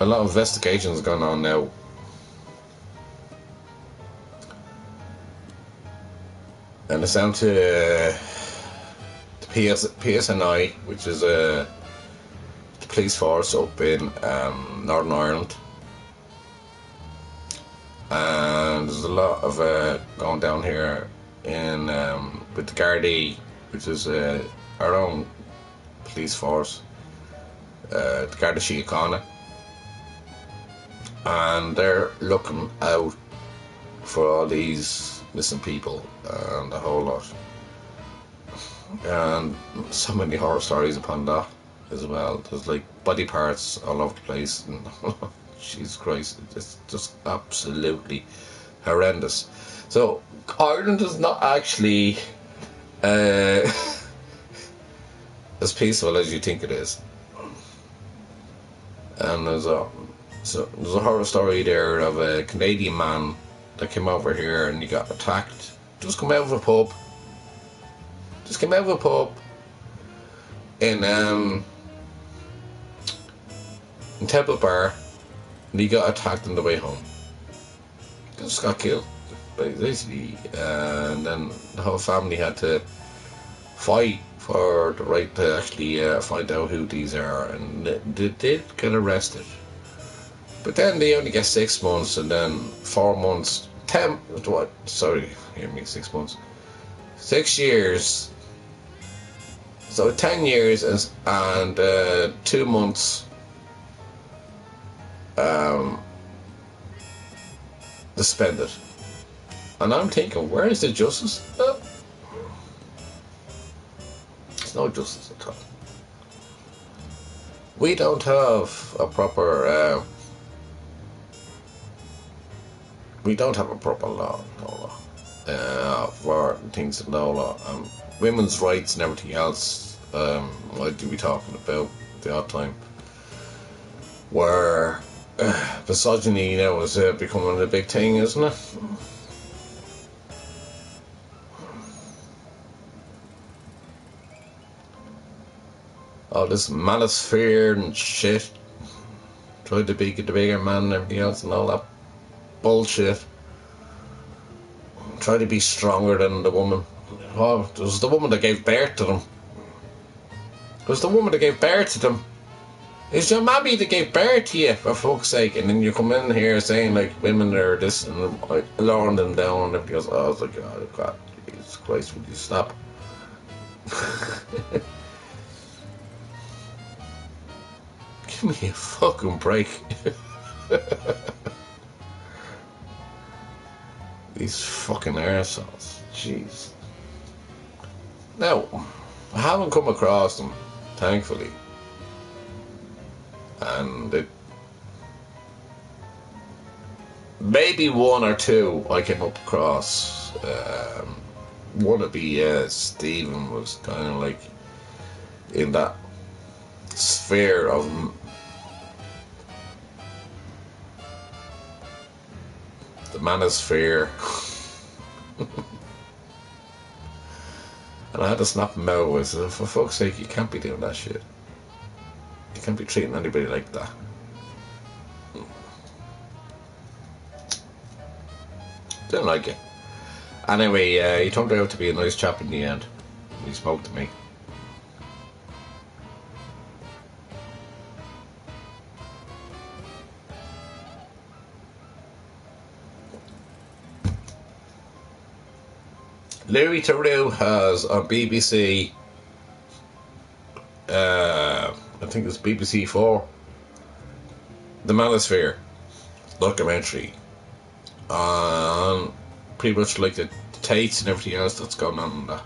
A: a lot of investigations going on now. And it's down to the PSNI, which is the police force up in Northern Ireland. And there's a lot of going down here in with the Gardaí, which is our own police force, the Garda Síochána, and they're looking out for all these missing people and a whole lot, and so many horror stories upon that as well. There's like body parts all over the place, and Jesus Christ, it's just absolutely horrendous. So Ireland is not actually as peaceful as you think it is. And there's a horror story there of a Canadian man that came over here and he got attacked. Just came out of a pub. In Temple Bar, and he got attacked on the way home. Just got killed, basically. And then the whole family had to fight for the right to actually find out who these are, and they did get arrested. But then they only get 6 months, and then 4 months, 10, what, sorry, hear me, 6 months, 6 years, so 10 years and 2 months suspended. And I'm thinking, where is the justice? There's no justice at all. We don't have a proper law, for things in no law. Women's rights and everything else, what do we talking about the odd time, where misogyny now is becoming a big thing, isn't it? All this manosphere and shit, tried to be the bigger man and everything else and all that bullshit. Try to be stronger than the woman. Oh, it was the woman that gave birth to them. It's your mammy that gave birth to you, for fuck's sake. And then you come in here saying like women are this and like lowering them down and everything else. I was like, oh God, Jesus Christ, would you stop? Give me a fucking break. These fucking arseholes. Jeez. Now, I haven't come across them, thankfully. And maybe one or two I came up across. One of the Stephen was kind of like in that sphere of the manosphere. And I had to snap him out. I said, for fuck's sake, you can't be doing that shit. You can't be treating anybody like that. Didn't like it. Anyway, he turned out to be a nice chap in the end. He spoke to me. Louis Theroux has on BBC, I think it's BBC 4, The Manosphere documentary on pretty much like the Tates and everything else that's going on in that.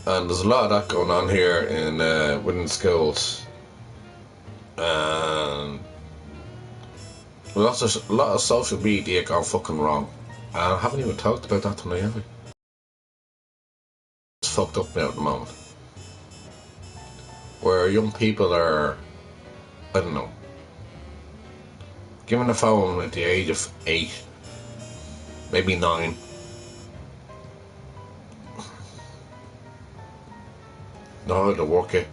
A: And there's a lot of that going on here in within schools, and a lot of social media gone fucking wrong. I haven't even talked about that tonight, have we? It's fucked up now at the moment. where young people are, I don't know, given a phone at the age of 8, maybe 9. Know how to work it.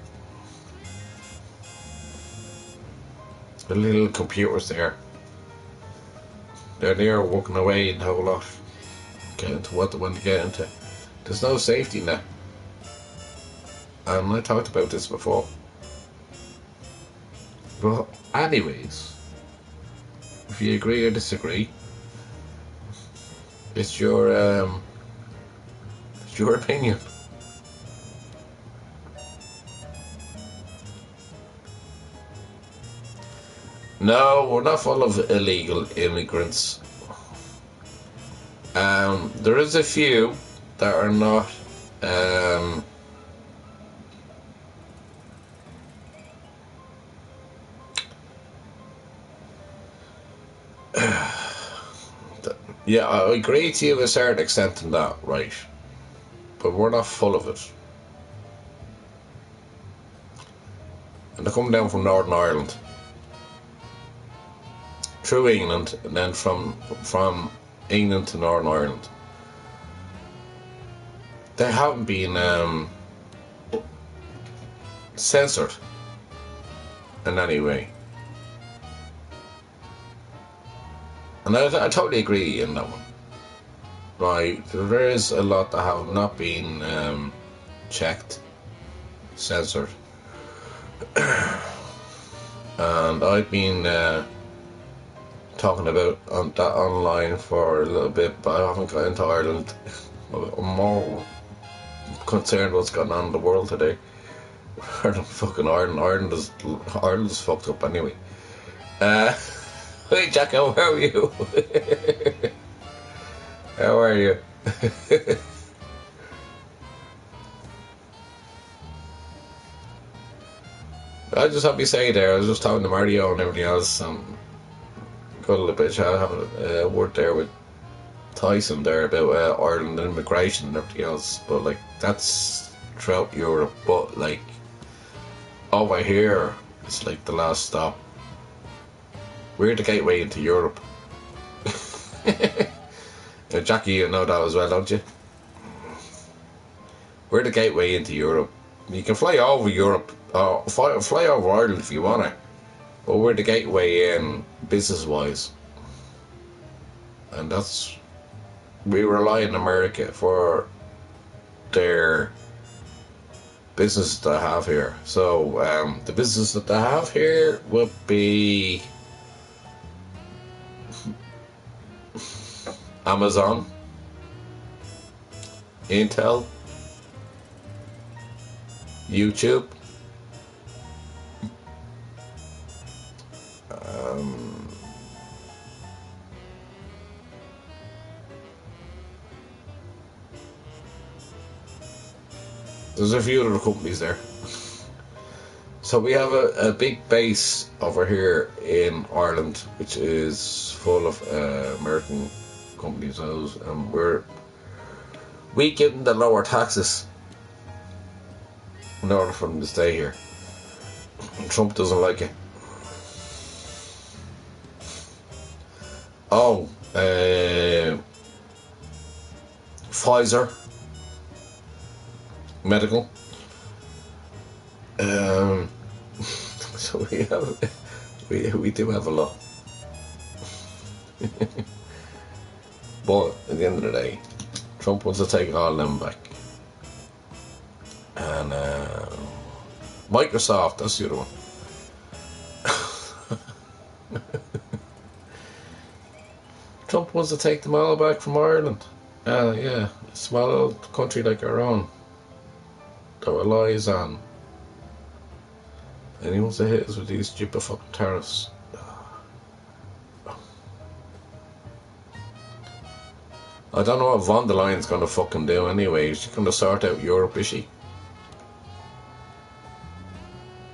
A: The little computers there. They're there working away and a whole lot. Get into what they want to get into. There's no safety net. And I talked about this before. But anyways, if you agree or disagree, it's your opinion. No, we're not full of illegal immigrants. There is a few that are not. Yeah, I agree to you to a certain extent in that, right? But we're not full of it. And they're coming down from Northern Ireland, through England, and then from England to Northern Ireland. They haven't been censored in any way. And I totally agree in that one. Right, there is a lot that have not been checked, censored. And I've been talking about that online for a little bit, but I haven't got into Ireland. I'm more concerned what's going on in the world today. Fucking Ireland is fucked up anyway. Hey Jacko, how are you? How are you? I just have to say there, I was just talking to Mario and everything else. Got a little bit of having a word there with Tyson there about Ireland and immigration and everything else. But like, that's throughout Europe. But like, over here, it's like the last stop. We're the gateway into Europe. Jackie, you know that as well, don't you? We're the gateway into Europe. You can fly over Europe, fly over Ireland if you want to, but we're the gateway in business-wise. And we rely on America for their business that I have here. So the business that I have here would be Amazon, Intel, YouTube, there's a few other companies there. So we have a big base over here in Ireland, which is full of American companies, and we give them the lower taxes in order for them to stay here. Trump doesn't like it. Oh, Pfizer Medical. So we do have a lot. But at the end of the day, Trump wants to take all of them back. And Microsoft, that's the other one. Trump wants to take them all back from Ireland. Yeah, a small little country like our own that relies on. And he wants to hit us with these stupid fucking tariffs. I don't know what von der Leyen's gonna fucking do anyway. She's gonna sort out Europe, is she?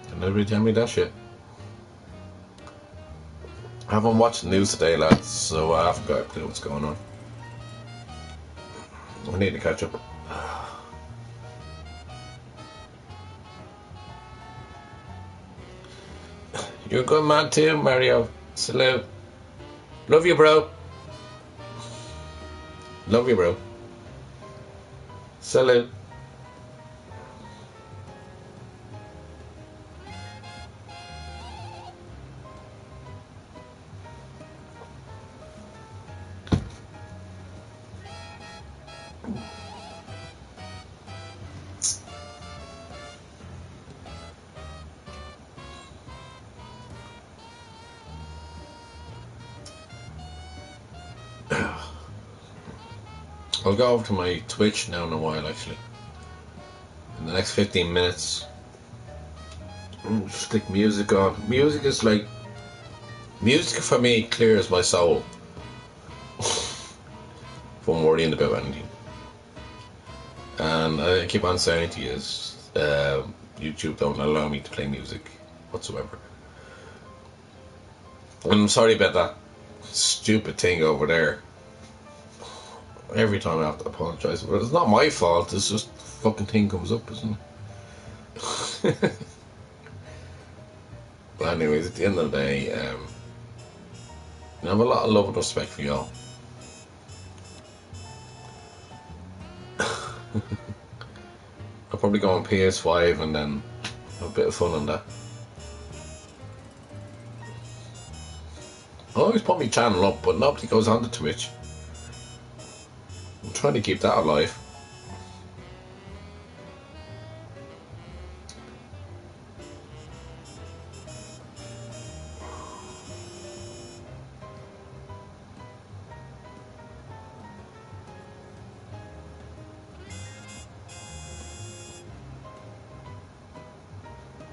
A: Can nobody tell me that shit? I haven't watched the news today, lads, so I haven't got a clue what's going on. I need to catch up. You're a good man too, Mario. Salute. Love you, bro. Love you, bro. Salute. I'll go over to my Twitch now in a while, actually. In the next 15 minutes. Stick music on. Music is like... Music for me clears my soul. If I'm worrying about anything. And I keep on saying to you, YouTube don't allow me to play music whatsoever. And I'm sorry about that stupid thing over there. Every time I have to apologise, but it's not my fault. It's just fucking thing comes up, isn't it? But anyways, at the end of the day, I have a lot of love and respect for y'all. I'll probably go on PS5 and then have a bit of fun on that. I always put my channel up, but nobody goes on to Twitch. I'm trying to keep that alive.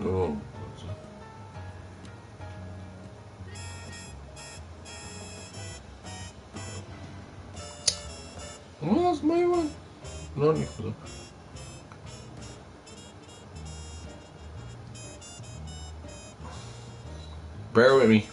A: Oh. Well, that's my one. No need for them. Bear with me.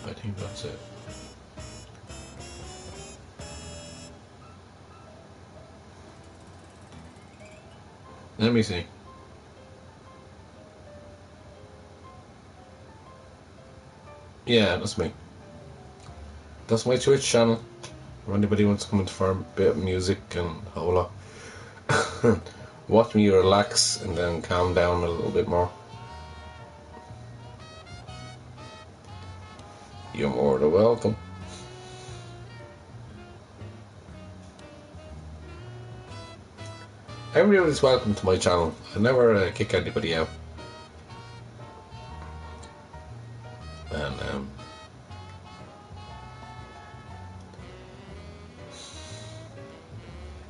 A: I think that's it. Let me see. Yeah, that's me. That's my Twitch channel. If anybody wants to come in for a bit of music and a whole lot. Watch me relax and then calm down a little bit more. You're more than welcome. Everybody's welcome to my channel. I never kick anybody out. And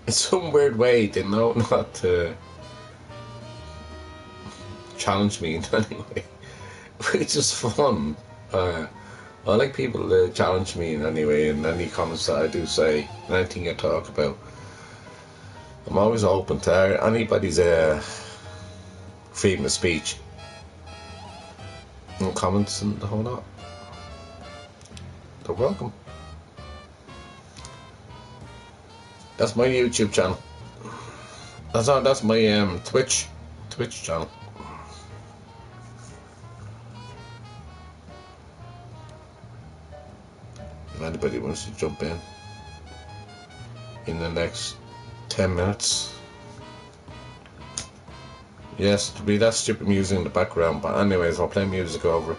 A: in some weird way, they know not to challenge me in any way, which is fun. I like people to challenge me in any way, in any comments that I do say, anything I talk about. I'm always open to anybody's freedom of speech and comments and the whole lot. They're welcome. That's my YouTube channel. That's my Twitch channel. If anybody wants to jump in the next 10 minutes. Yes, to be that stupid music in the background, but anyways, I'll play music over it.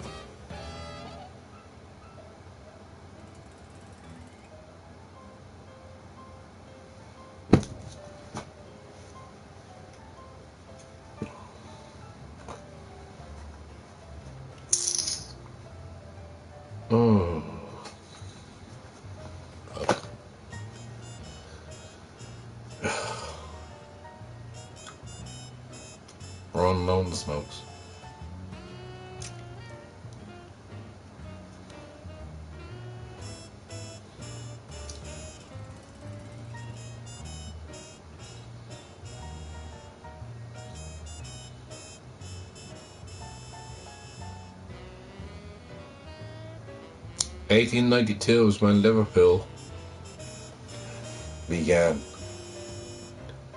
A: Ron known the smokes. 1892 is when Liverpool began.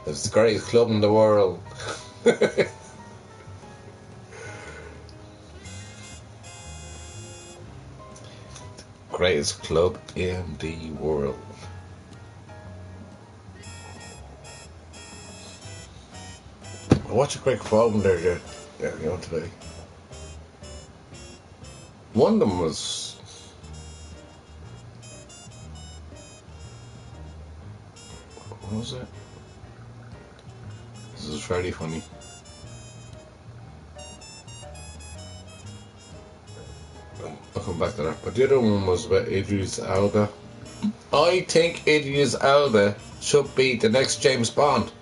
A: It's the greatest club in the world. Greatest club in the world. Watch a quick film there, today. One of them was. What was it? This is very funny. I'll come back to that. But the other one was about Idris Elba. I think Idris Elba should be the next James Bond.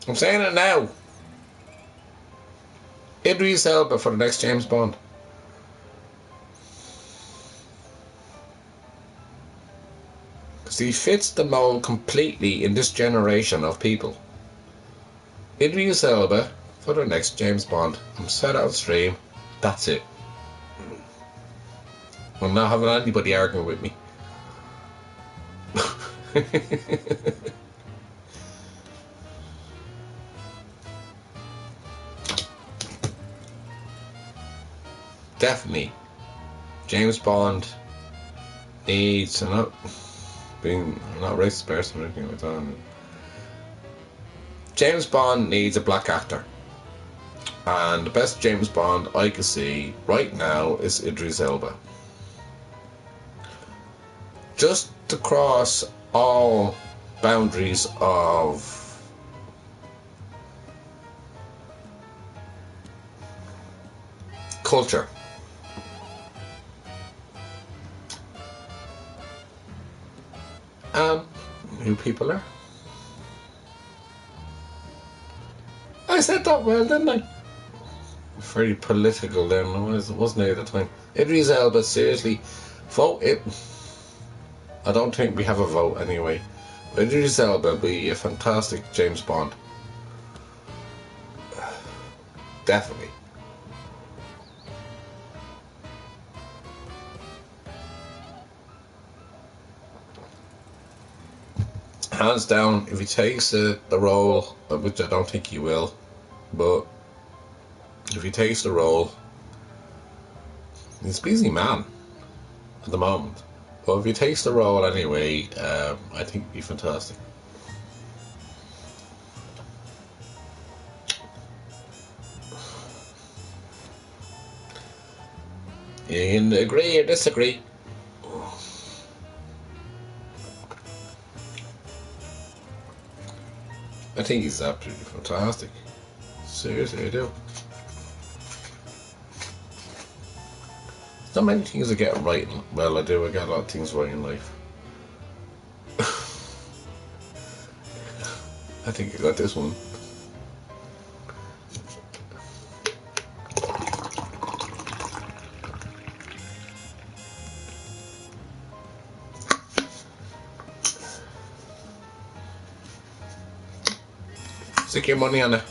A: I'm saying it now. Idris Elba for the next James Bond. Because he fits the mold completely in this generation of people. Idris Elba for the next James Bond. I'm set on stream. That's it. I'm not having anybody arguing with me. Definitely, James Bond needs. I'm not a racist person or anything like that. James Bond needs a black actor, and the best James Bond I can see right now is Idris Elba. Just to cross all boundaries of culture. Who people are. I said that well, didn't I? Very political then, wasn't it at the time? Idris Elba, seriously, vote it. I don't think we have a vote anyway. But Idris Elba will be a fantastic James Bond. Definitely. Hands down, if he takes the role, which I don't think he will, but if he takes the role, he's a busy man at the moment. But if he takes the role anyway, I think he'd be fantastic. You can agree or disagree. I think he's absolutely fantastic. Seriously, I do. Not many things I get right. Well, I do. I get a lot of things right in life. I think I got this one. Stick your money on it.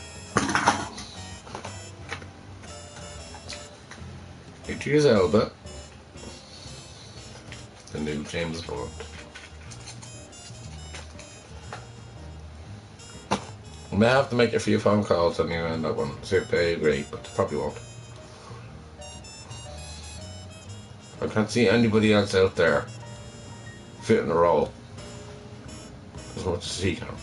A: Idris Elba, the new James Bond. I may have to make a few phone calls anyway on that one, see if they agree, but they probably won't. I can't see anybody else out there fitting the role as much as he can.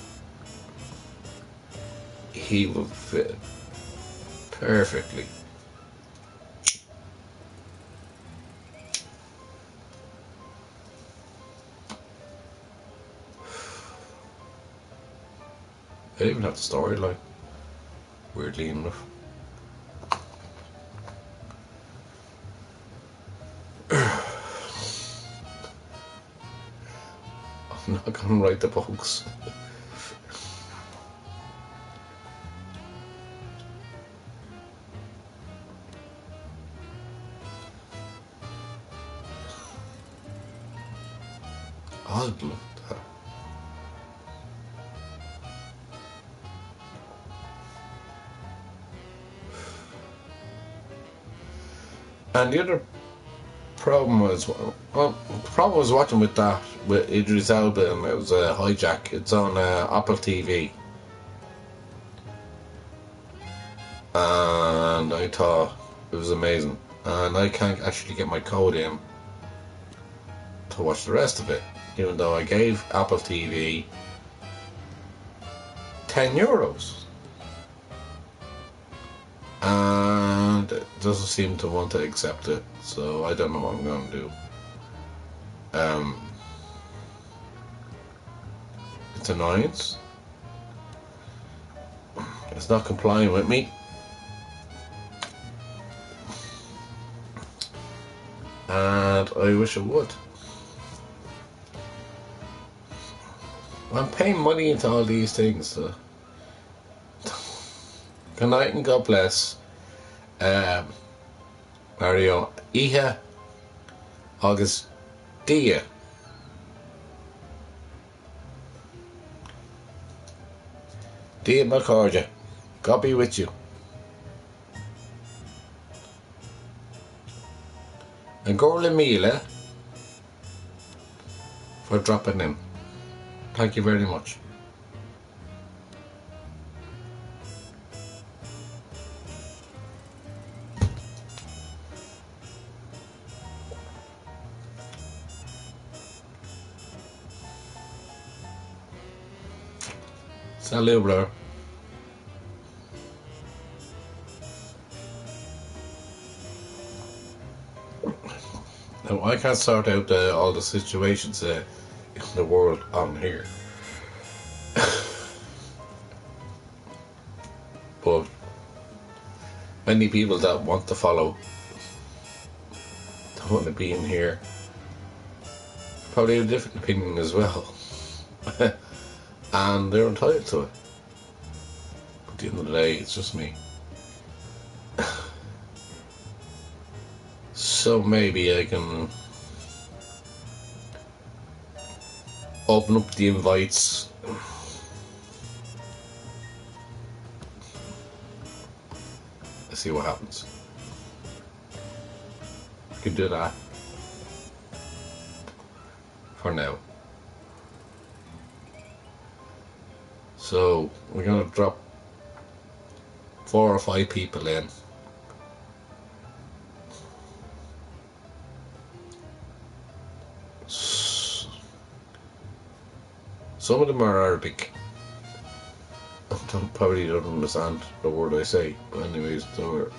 A: He will fit perfectly. They even have the storyline, weirdly enough. I'm not gonna write the books. I'd love that. And the other problem was, well, the problem was watching with that with Idris Elba, and it was a Hijack. It's on Apple TV, and I thought it was amazing. And I can't actually get my code in to watch the rest of it, even though I gave Apple TV €10, and it doesn't seem to want to accept it. So I don't know what I'm going to do. It's annoyance. It's not complying with me. And I wish it would. I'm paying money into all these things. So. Good night and God bless. Mario Iha August Dia. Dia Macarja. God be with you. And Gorla Mila for dropping in. Thank you very much. Salut, bro. Now, I can't sort out all the situations in the world on here. But many people that want to follow, that want to be in here, probably have a different opinion as well. And they're entitled to it. But at the end of the day, it's just me. So maybe I can open up the invites. Let's see what happens. I can do that for now. So we're gonna drop 4 or 5 people in. Some of them are Arabic. Probably don't understand the word I say, but anyways, they're,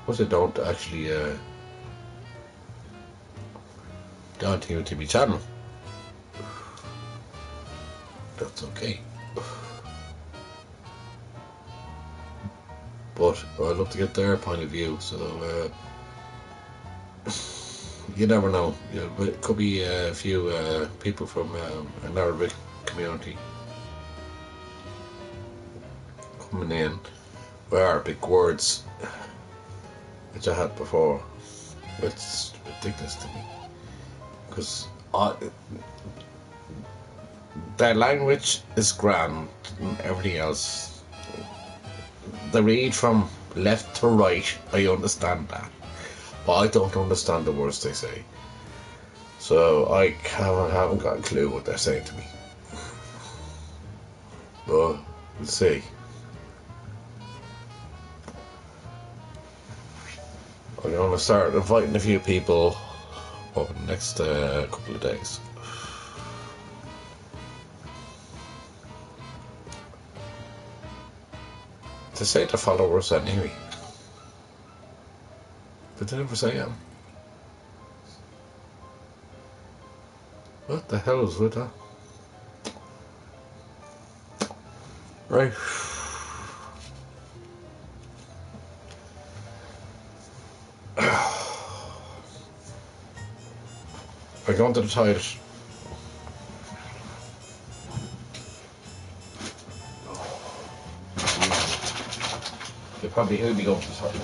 A: what they don't actually don't hear to me channel. That's okay. But I'd love to get their point of view, so you never know. It could be a few people from an Arabic community coming in with Arabic words, which I had before. It's ridiculous to me, because their language is grand and everything else. They read from left to right, I understand that, but I don't understand the words they say. So I haven't got a clue what they're saying to me. But we'll see. I'm going to start inviting a few people over the next couple of days. They say the followers anyway. Did they ever say that? What the hell is with that? Right. I go into the toilet. They probably heard me go to the toilet.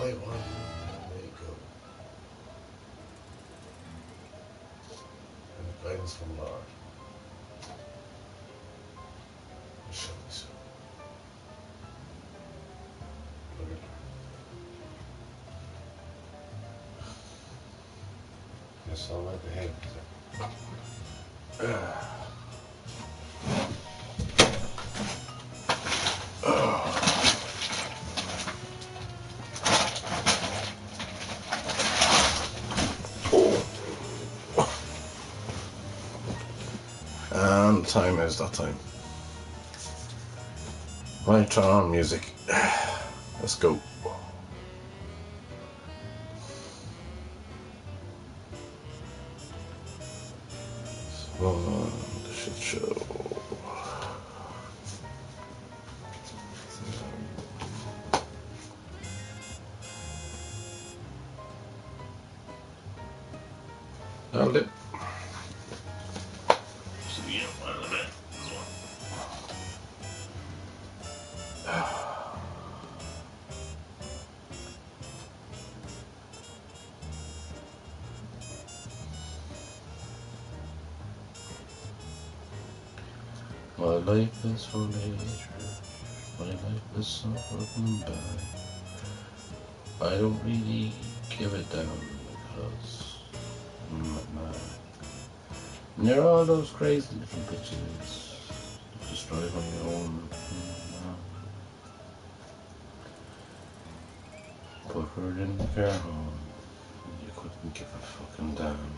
A: by one. There you go. And guidance from Lord. It shall be so. Look at her. Yes, I'll let the head. And the time is that time. Right, turn on music. Let's go. Oh, the shit show. That'll do. See you in a bit. My life is for nature. My life is so broken by. I don't really give it down because I'm not mad. And there are all those crazy little bitches just drive on your own. Put her in the care home. You couldn't give a fucking damn.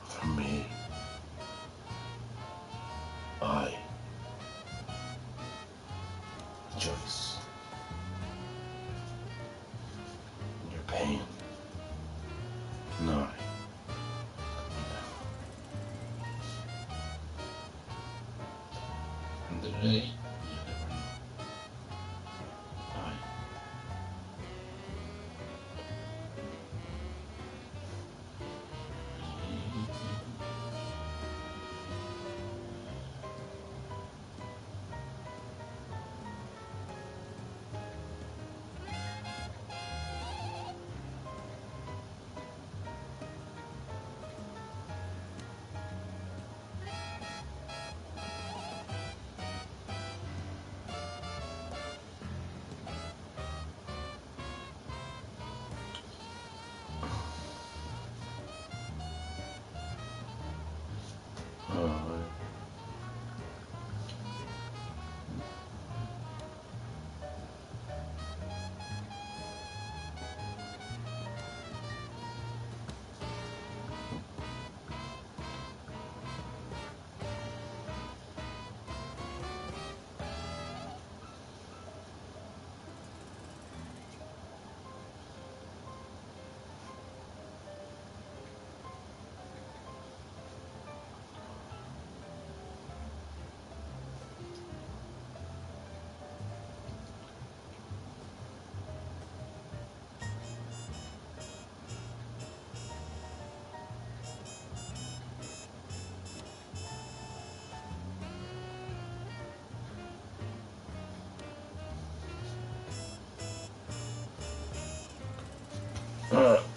A: For me, I rejoice in your pain. No. And the day, you never know.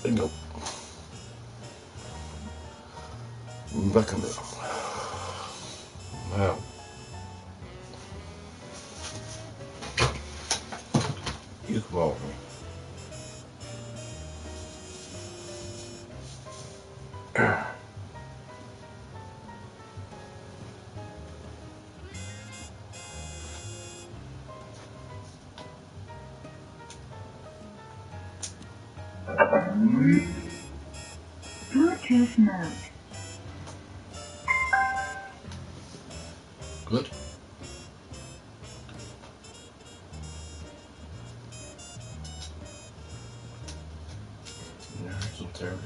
A: Bingo. Back in there. Now. You come over me.
B: Bluetooth mode.
A: Good. Yeah, it's not terrible.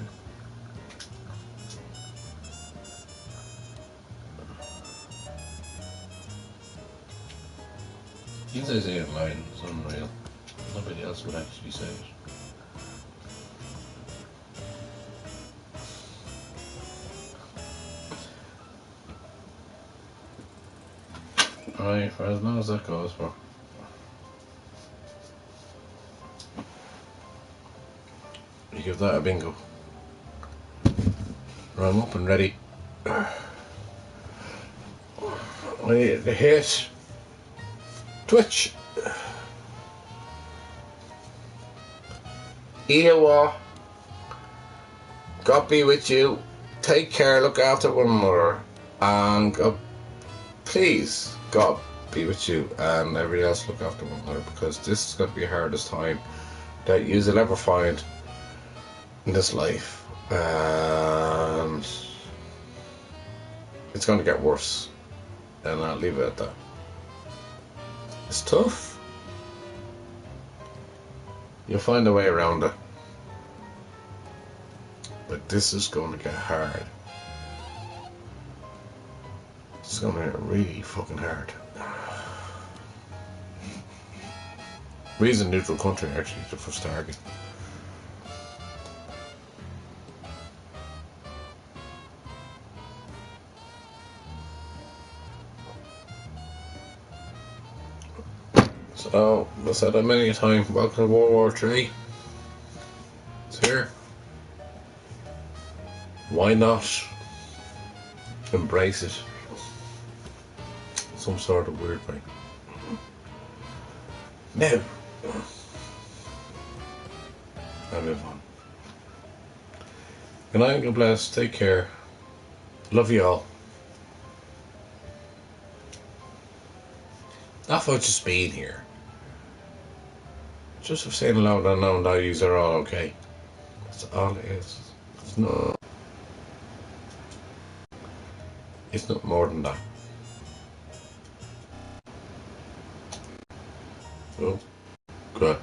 A: You say it online, it's unreal. Nobody else would actually say it. Right, for as long as that goes for. You give that a bingo. I'm up and ready. I need to hit Twitch. Ewa, God be with you. Take care, look after one another, and God, please, God be with you and everybody else look after one another, because this is going to be the hardest time that you'll ever find in this life, and it's going to get worse, and I'll leave it at that. It's tough. You'll find a way around it, but this is going to get hard. It's going to get really fucking hard. Reason neutral country actually, the first target. So, I said that many a time, welcome to World War III. It's here. Why not embrace it? Some sort of weird way. Now, I move on. Good night, God bless, take care. Love you all. Not about just being here. Just for saying loud and unknown that you are all okay. That's all it is. It's not more than that. Oh, good.